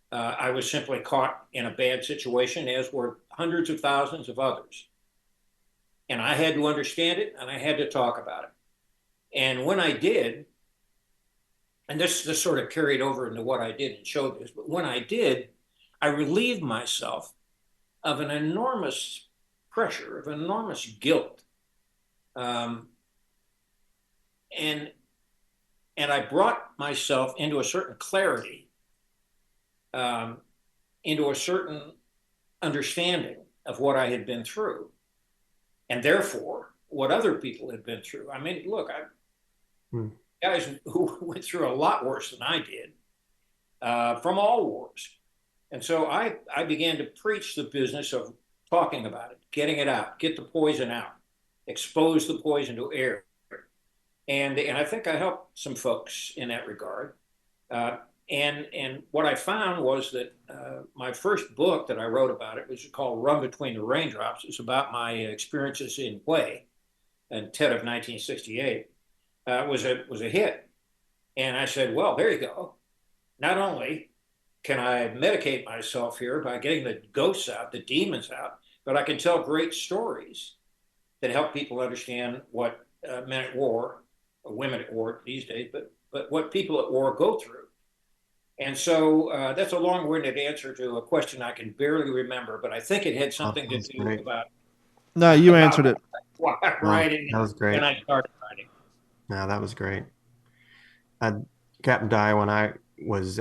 I was simply caught in a bad situation, as were hundreds of thousands of others. And I had to understand it, and I had to talk about it. And when I did, and this sort of carried over into what I did and showed this, but when I did, I relieved myself of an enormous pressure, of enormous guilt. And I brought myself into a certain clarity, into a certain understanding of what I had been through, and therefore what other people had been through. I mean, look, guys who went through a lot worse than I did, from all wars. And so I began to preach the business of talking about it, getting it out, get the poison out, expose the poison to air. And I think I helped some folks in that regard. And what I found was that my first book that I wrote about it was called Run Between the Raindrops. It's about my experiences in Hue and TED of 1968. Was a hit. And I said, well, there you go. Not only can I medicate myself here by getting the ghosts out, the demons out, but I can tell great stories that help people understand what men at war, or women at war these days, but what people at war go through. And so that's a long-winded answer to a question I can barely remember, but I think it had something to do about. No, you answered it. Why I'm writing. That was great. And I started writing. No, that was great. Captain Dye, when I was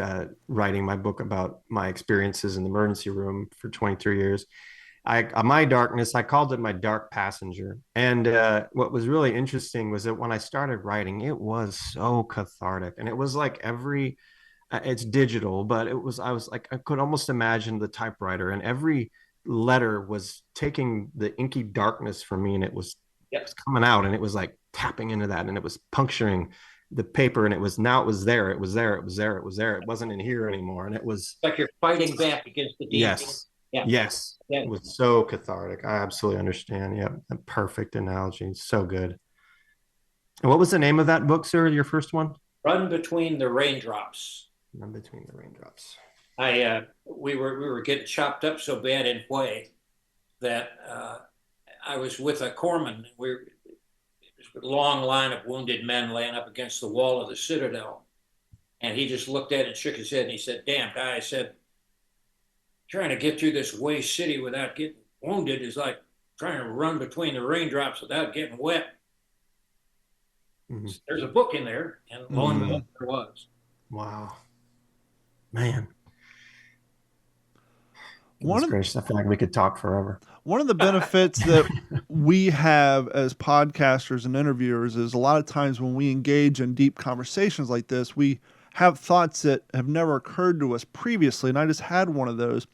writing my book about my experiences in the emergency room for 23 years, my darkness, I called it my dark passenger. And what was really interesting was that when I started writing, it was so cathartic. And it was like it's digital, but I was like, I could almost imagine the typewriter, and every letter was taking the inky darkness from me, and it was coming out, and it was like tapping into that, and it was puncturing the paper, and it was there. It wasn't in here anymore. And it was like you're fighting back against the demon. Yes. It was so cathartic. I absolutely understand. Yep. A perfect analogy. So good. And what was the name of that book, sir? Your first one? Run Between the Raindrops. Run Between the Raindrops. We were getting chopped up so bad in Hue that I was with a corpsman. It was a long line of wounded men laying up against the wall of the Citadel. And he just looked at it and shook his head, and he said, damn, guy, trying to get through this Hue city without getting wounded is like trying to run between the raindrops without getting wet. Mm-hmm. There's a book in there, and lo and behold, there was. Wow, man. One That's of, gracious. I feel like we could talk forever. one of the benefits that we have as podcasters and interviewers is a lot of times when we engage in deep conversations like this, we have thoughts that have never occurred to us previously. And I just had one of those.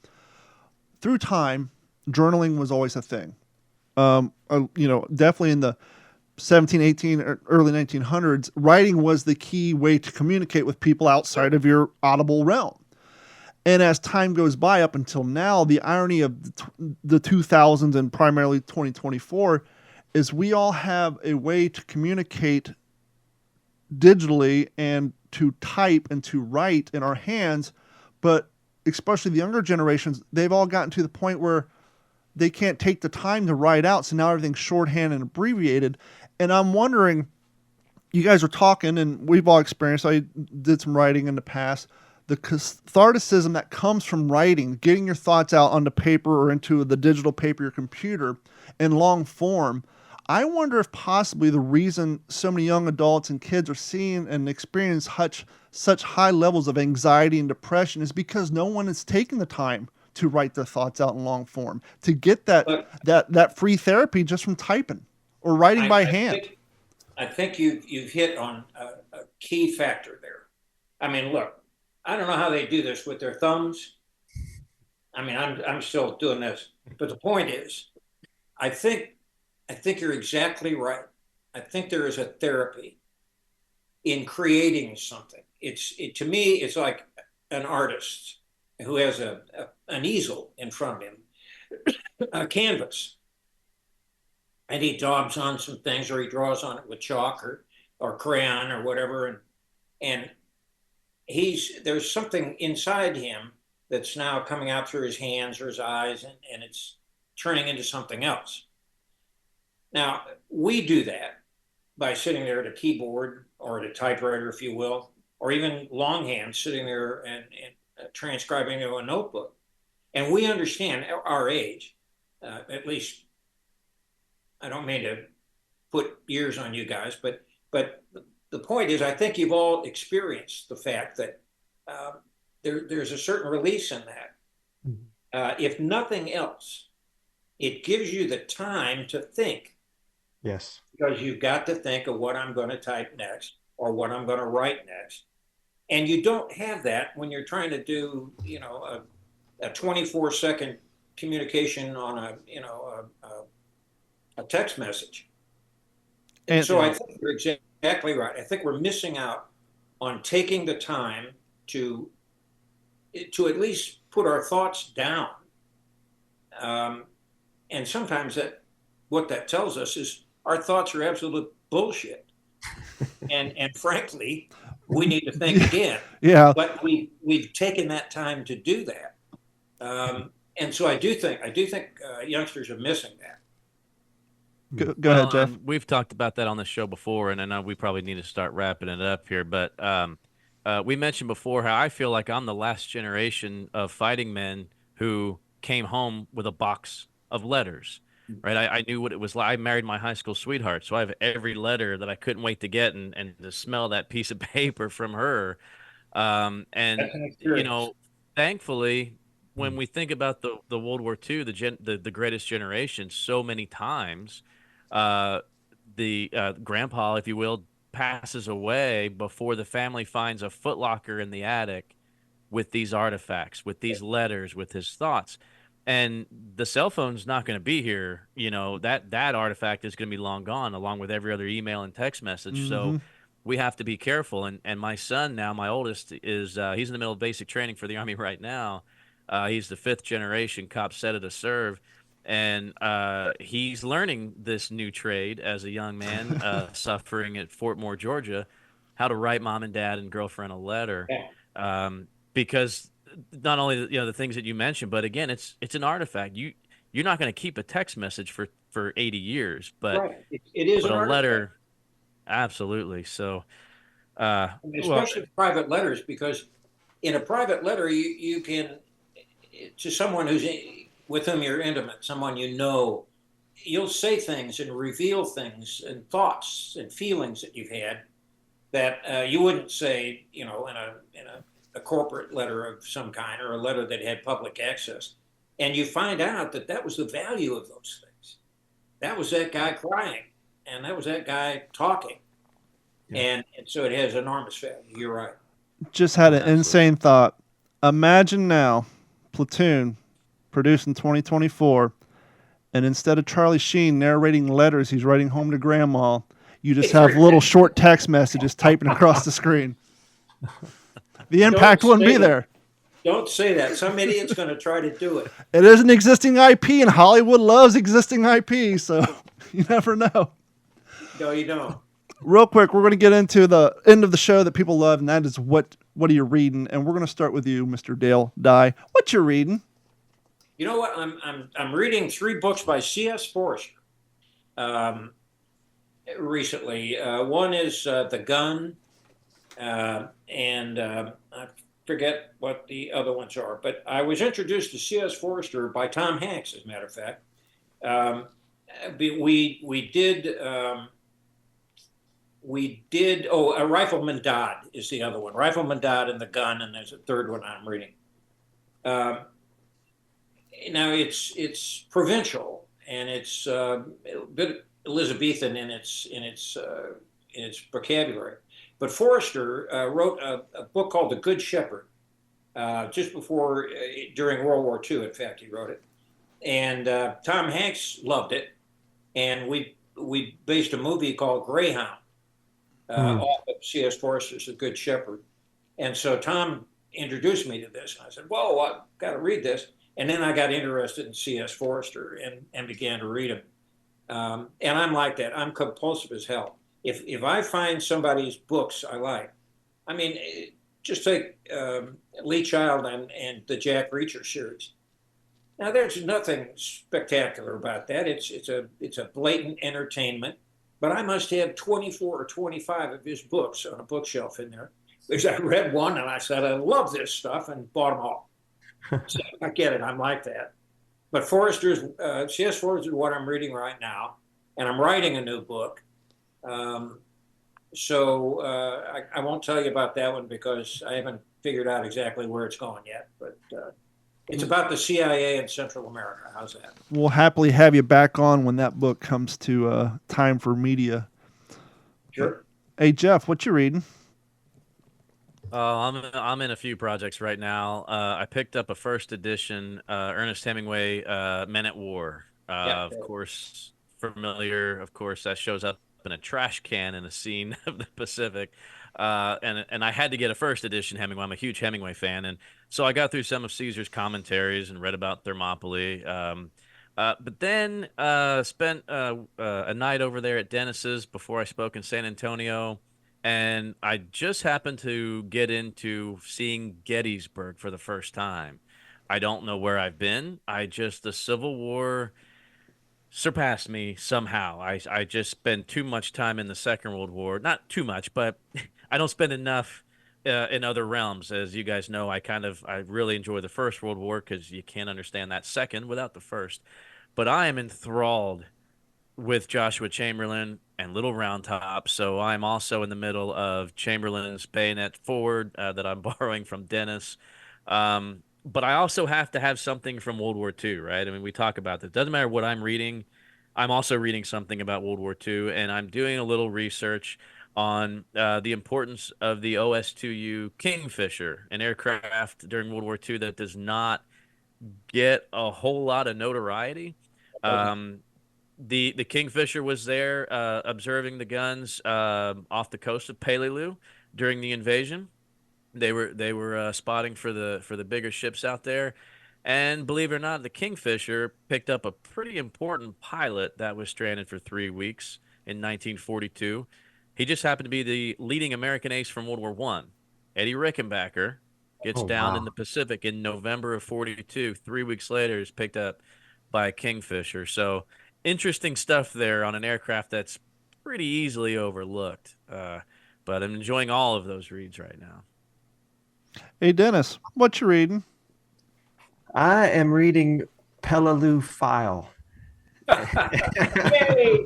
Through time, journaling was always a thing. Definitely in the 17, 18, or early 1900s, writing was the key way to communicate with people outside of your audible realm. And as time goes by up until now, the irony of the 2000s and primarily 2024 is we all have a way to communicate digitally and to type and to write in our hands. But especially the younger generations, they've all gotten to the point where they can't take the time to write out. So now everything's shorthand and abbreviated. And I'm wondering, you guys are talking, and we've all experienced, I did some writing in the past, the catharticism that comes from writing, getting your thoughts out onto paper or into the digital paper, your computer, in long form. I wonder if possibly the reason so many young adults and kids are seeing and experiencing such high levels of anxiety and depression is because no one is taking the time to write their thoughts out in long form, to get that free therapy just from typing or writing by hand. I think you've hit on a key factor there. I mean, look, I don't know how they do this with their thumbs. I mean, I'm still doing this, but the point is, I think you're exactly right. I think there is a therapy in creating something. To me, it's like an artist who has an easel in front of him, a canvas, and he daubs on some things, or he draws on it with chalk or crayon or whatever, and there's something inside him that's now coming out through his hands or his eyes, and it's turning into something else. Now, we do that by sitting there at a keyboard or at a typewriter, if you will, or even longhand sitting there and transcribing to a notebook. And we understand our age, at least, I don't mean to put years on you guys, but the point is, I think you've all experienced the fact that there's a certain release in that. Mm-hmm. If nothing else, it gives you the time to think. Yes. Because you've got to think of what I'm going to type next or what I'm going to write next. And you don't have that when you're trying to do, a 24-second communication on a text message. And so I think you're exactly right. I think we're missing out on taking the time to at least put our thoughts down. And sometimes what that tells us is our thoughts are absolute bullshit. and frankly, we need to think again. Yeah. But we've taken that time to do that. And so I do think youngsters are missing that. Go ahead, Jeff. We've talked about that on the show before, and I know we probably need to start wrapping it up here. But we mentioned before how I feel like I'm the last generation of fighting men who came home with a box of letters, right? I knew what it was like. I married my high school sweetheart, so I have every letter that I couldn't wait to get and to smell that piece of paper from her. Thankfully, when we think about the World War II, the greatest generation, so many times, the grandpa, if you will, passes away before the family finds a footlocker in the attic with these artifacts, with these letters, with his thoughts. And the cell phone's not going to be here. That artifact is going to be long gone, along with every other email and text message. Mm-hmm. So we have to be careful. And my son now, my oldest, is he's in the middle of basic training for the Army right now. He's the 5th generation cop set to serve. And he's learning this new trade as a young man suffering at Fort Moore, Georgia, how to write mom and dad and girlfriend a letter. Because not only the things that you mentioned, but again, it's an artifact. You're not going to keep a text message for 80 years, but right. It is but an a artifact. letter, absolutely. So, especially private letters, because in a private letter, you can, to someone with whom you're intimate, someone you'll say things and reveal things and thoughts and feelings that you've had that you wouldn't say, in a corporate letter of some kind or a letter that had public access. And you find out that that was the value of those things. That was that guy crying, and that was that guy talking. Yeah. And so it has enormous value. You're right. Just had an insane thought. Imagine now, Platoon, produced in 2024, and instead of Charlie Sheen narrating letters he's writing home to Grandma, you just have little short text messages typing across the screen. The impact wouldn't be there. Don't say that. Some idiot's going to try to do it. It is an existing IP, and Hollywood loves existing IP, so you never know. No, you don't. Real quick, we're going to get into the end of the show that people love, and that is what are you reading? And we're going to start with you, Mr. DaleDye. What you reading? You know what? I'm reading 3 books by C.S. Forester recently. One is The Gun, and I forget what the other ones are. But I was introduced to C.S. Forester by Tom Hanks, as a matter of fact. We did. A Rifleman Dodd is the other one. Rifleman Dodd and The Gun, and there's a third one I'm reading. Now it's provincial, and it's a bit Elizabethan in its vocabulary. But Forster wrote a book called The Good Shepherd just before, during World War II. In fact, he wrote it, and Tom Hanks loved it, and we based a movie called Greyhound off of C.S. Forster's The Good Shepherd. And so Tom introduced me to this, and I said, "Whoa, I've got to read this." And then I got interested in C.S. Forester and began to read him. And I'm like that. I'm compulsive as hell. If I find somebody's books I like, I mean, just take Lee Child and the Jack Reacher series. Now, there's nothing spectacular about that. It's a blatant entertainment. But I must have 24 or 25 of his books on a bookshelf in there. Because I read one and I said, I love this stuff, and bought them all. So I get it. I'm like that. But C.S. Forester is what I'm reading right now. And I'm writing a new book. So I won't tell you about that one because I haven't figured out exactly where it's going yet. But it's about the CIA in Central America. How's that? We'll happily have you back on when that book comes to time for media. Sure. Hey, Jeff, what you reading? I'm in a few projects right now. I picked up a first edition Ernest Hemingway Men at War. Of course, familiar. Of course, that shows up in a trash can in a scene of the Pacific. And I had to get a first edition Hemingway. I'm a huge Hemingway fan, and so I got through some of Caesar's commentaries and read about Thermopylae. But then spent a night over there at Dennis's before I spoke in San Antonio. And I just happened to get into seeing Gettysburg for the first time. I don't know where I've been. The Civil War surpassed me somehow. I just spend too much time in the Second World War. Not too much, but I don't spend enough in other realms. As you guys know, I really enjoy the First World War because you can't understand that second without the first. But I am enthralled with Joshua Chamberlain and Little Round Top. So I'm also in the middle of Chamberlain's Bayonet Forward that I'm borrowing from Dennis. But I also have to have something from World War II, right? I mean, we talk about this. Doesn't matter what I'm reading. I'm also reading something about World War II, and I'm doing a little research on the importance of the OS-2U Kingfisher, an aircraft during World War II that does not get a whole lot of notoriety. The Kingfisher was there observing the guns off the coast of Peleliu during the invasion. They were spotting for the bigger ships out there, and believe it or not, the Kingfisher picked up a pretty important pilot that was stranded for 3 weeks in 1942. He just happened to be the leading American ace from World War I. Eddie Rickenbacker gets down in the Pacific in November of 42. 3 weeks later, is picked up by a Kingfisher. So interesting stuff there on an aircraft that's pretty easily overlooked. But I'm enjoying all of those reads right now. Hey, Dennis, what you reading? I am reading Peleliu File. Yay!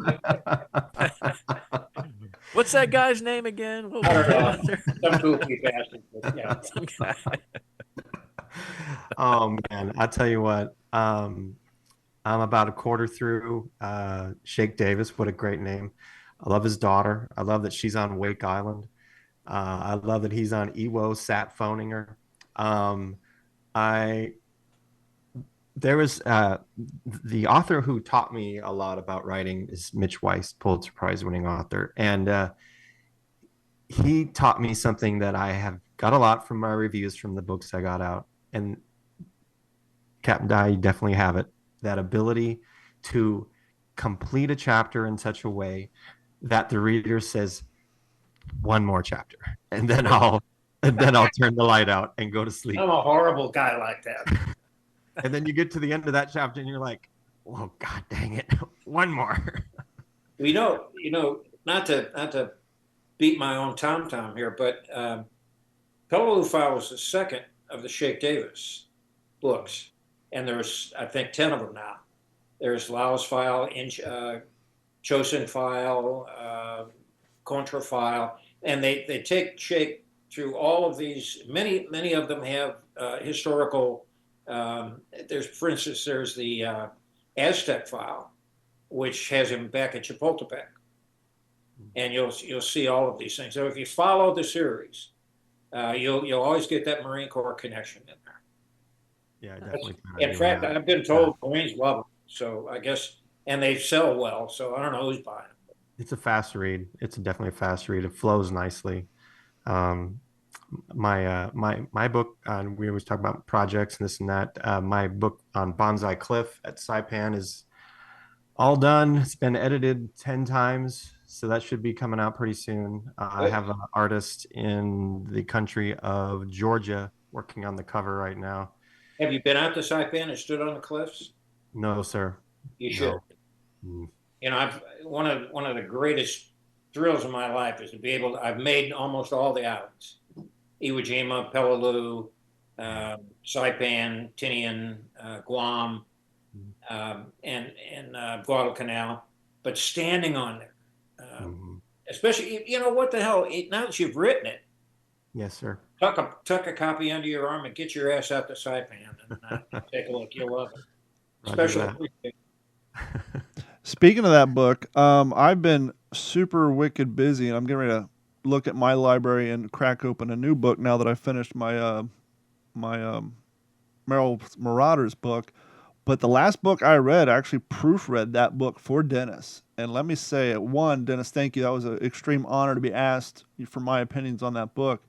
What's that guy's name again? What I was don't the know. author? Some goofy bastard. But yeah. Some guy. Oh man, I tell you what, I'm about a quarter through Shake Davis. What a great name. I love his daughter. I love that she's on Wake Island. I love that he's on Ewo sat phoning her. I there was the author who taught me a lot about writing is Mitch Weiss, Pulitzer Prize winning author, and he taught me something that I have got a lot from my reviews from the books I got out. And Captain Dye, you definitely have it. That ability to complete a chapter in such a way that the reader says, one more chapter, and then I'll turn the light out and go to sleep. I'm a horrible guy like that. And then you get to the end of that chapter and you're like, oh god dang it, one more. Not to beat my own tom here, but Peleliu File was the second of the Shake Davis books, and there's I think 10 of them now. There's Lao's File, Chosin File, Contra File, and they take Shake through all of these. Many of them have historical. For instance, there's the Aztec File, which has him back at Chapultepec, and you'll see all of these things. So if you follow the series, you'll always get that Marine Corps connection in there. Yeah, definitely. In fact, I've been told Marines love them, so I guess, and they sell well. So I don't know who's buying them. It's a fast read. It's definitely a fast read. It flows nicely. My book on, we always talk about projects and this and that. My book on Bonsai Cliff at Saipan is all done. It's been edited 10 times, so that should be coming out pretty soon. I have an artist in the country of Georgia working on the cover right now. Have you been out to Saipan and stood on the cliffs? No, sir. You should. No. I've one of the greatest thrills of my life is to be able to. I've made almost all the islands: Iwo Jima, Peleliu, Saipan, Tinian, Guam, and Guadalcanal. But standing on there, especially, what the hell? Now that you've written it, yes, sir. Tuck a copy under your arm and get your ass out to Saipan and take a look. You'll love it. Especially. Speaking of that book, I've been super wicked busy, and I'm getting ready to look at my library and crack open a new book now that I finished my Merrill Marauders book. But the last book I read, I actually proofread that book for Dennis. And let me say, one, Dennis, thank you. That was an extreme honor to be asked for my opinions on that book.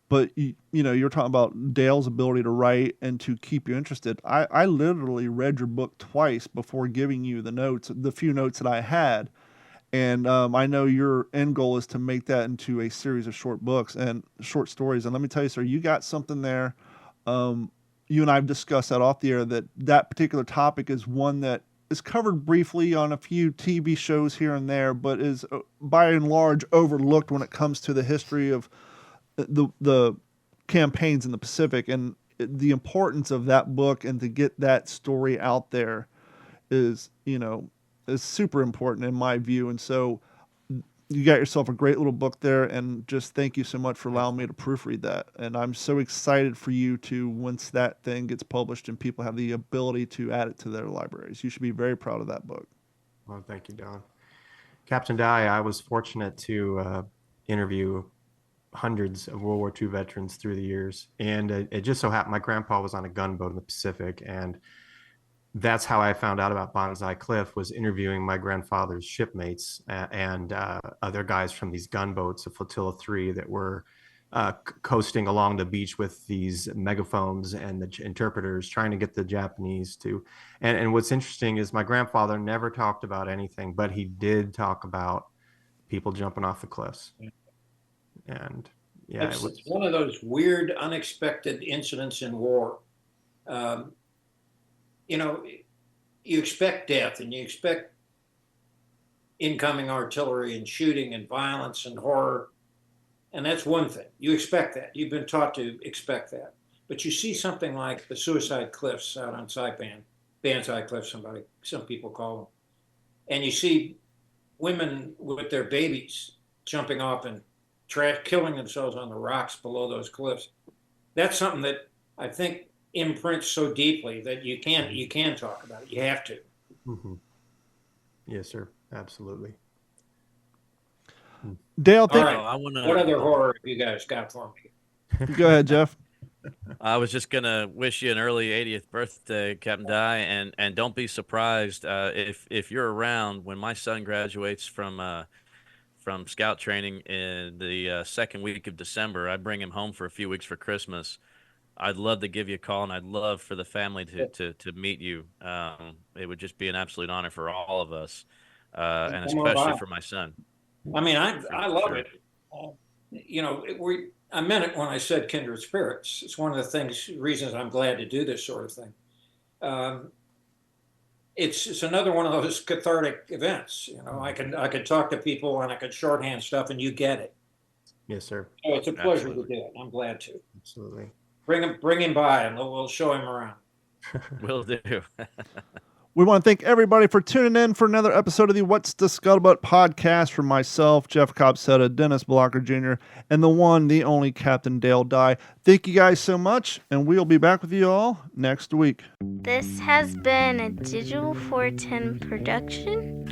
But, you're talking about Dale's ability to write and to keep you interested. I literally read your book twice before giving you the few notes that I had. And I know your end goal is to make that into a series of short books and short stories. And let me tell you, sir, you got something there. You and I have discussed that off the air, that particular topic is one that is covered briefly on a few TV shows here and there, but is by and large overlooked when it comes to the history of the campaigns in the Pacific. And the importance of that book and to get that story out there is super important in my view. And so you got yourself a great little book there, and just thank you so much for allowing me to proofread that. And I'm so excited for you to, once that thing gets published and people have the ability to add it to their libraries. You should be very proud of that book. Well, thank you, Don. Captain Dye, I was fortunate to interview hundreds of World War II veterans through the years. And it just so happened my grandpa was on a gunboat in the Pacific, and that's how I found out about Bonsai Cliff, was interviewing my grandfather's shipmates and other guys from these gunboats, a Flotilla 3, that were coasting along the beach with these megaphones and the interpreters trying to get the Japanese to. And what's interesting is my grandfather never talked about anything, but he did talk about people jumping off the cliffs. And yeah, it's one of those weird, unexpected incidents in war. You expect death and you expect incoming artillery and shooting and violence and horror. And that's one thing. You expect that. You've been taught to expect that. But you see something like the Suicide Cliffs out on Saipan, Banzai Cliffs, some people call and you see women with their babies jumping off and killing themselves on the rocks below those cliffs. That's something that I think imprints so deeply that you can talk about it. You have to. Mm-hmm. Yes, sir. Absolutely. Dale, All right. What other horror have you guys got for me? Go ahead, Jeff. I was just gonna wish you an early 80th birthday, Captain Dye, and don't be surprised if you're around when my son graduates from scout training in the second week of December. I bring him home for a few weeks for Christmas. I'd love to give you a call, and I'd love for the family to meet you. It would just be an absolute honor for all of us, and especially for my son. I mean, I love it. You know, I meant it when I said kindred spirits. It's one of the reasons I'm glad to do this sort of thing. It's another one of those cathartic events. You know, I could talk to people and I could shorthand stuff, and you get it. Yes, sir. So it's a pleasure to do it. I'm glad to. Absolutely. Bring him by, and we'll show him around. Will do. We want to thank everybody for tuning in for another episode of the What's the Scuttlebutt podcast from myself, Jeff Copsetta, Dennis Blocker Jr., and the one, the only Captain Dale Dye. Thank you guys so much, and we'll be back with you all next week. This has been a Digital 410 production.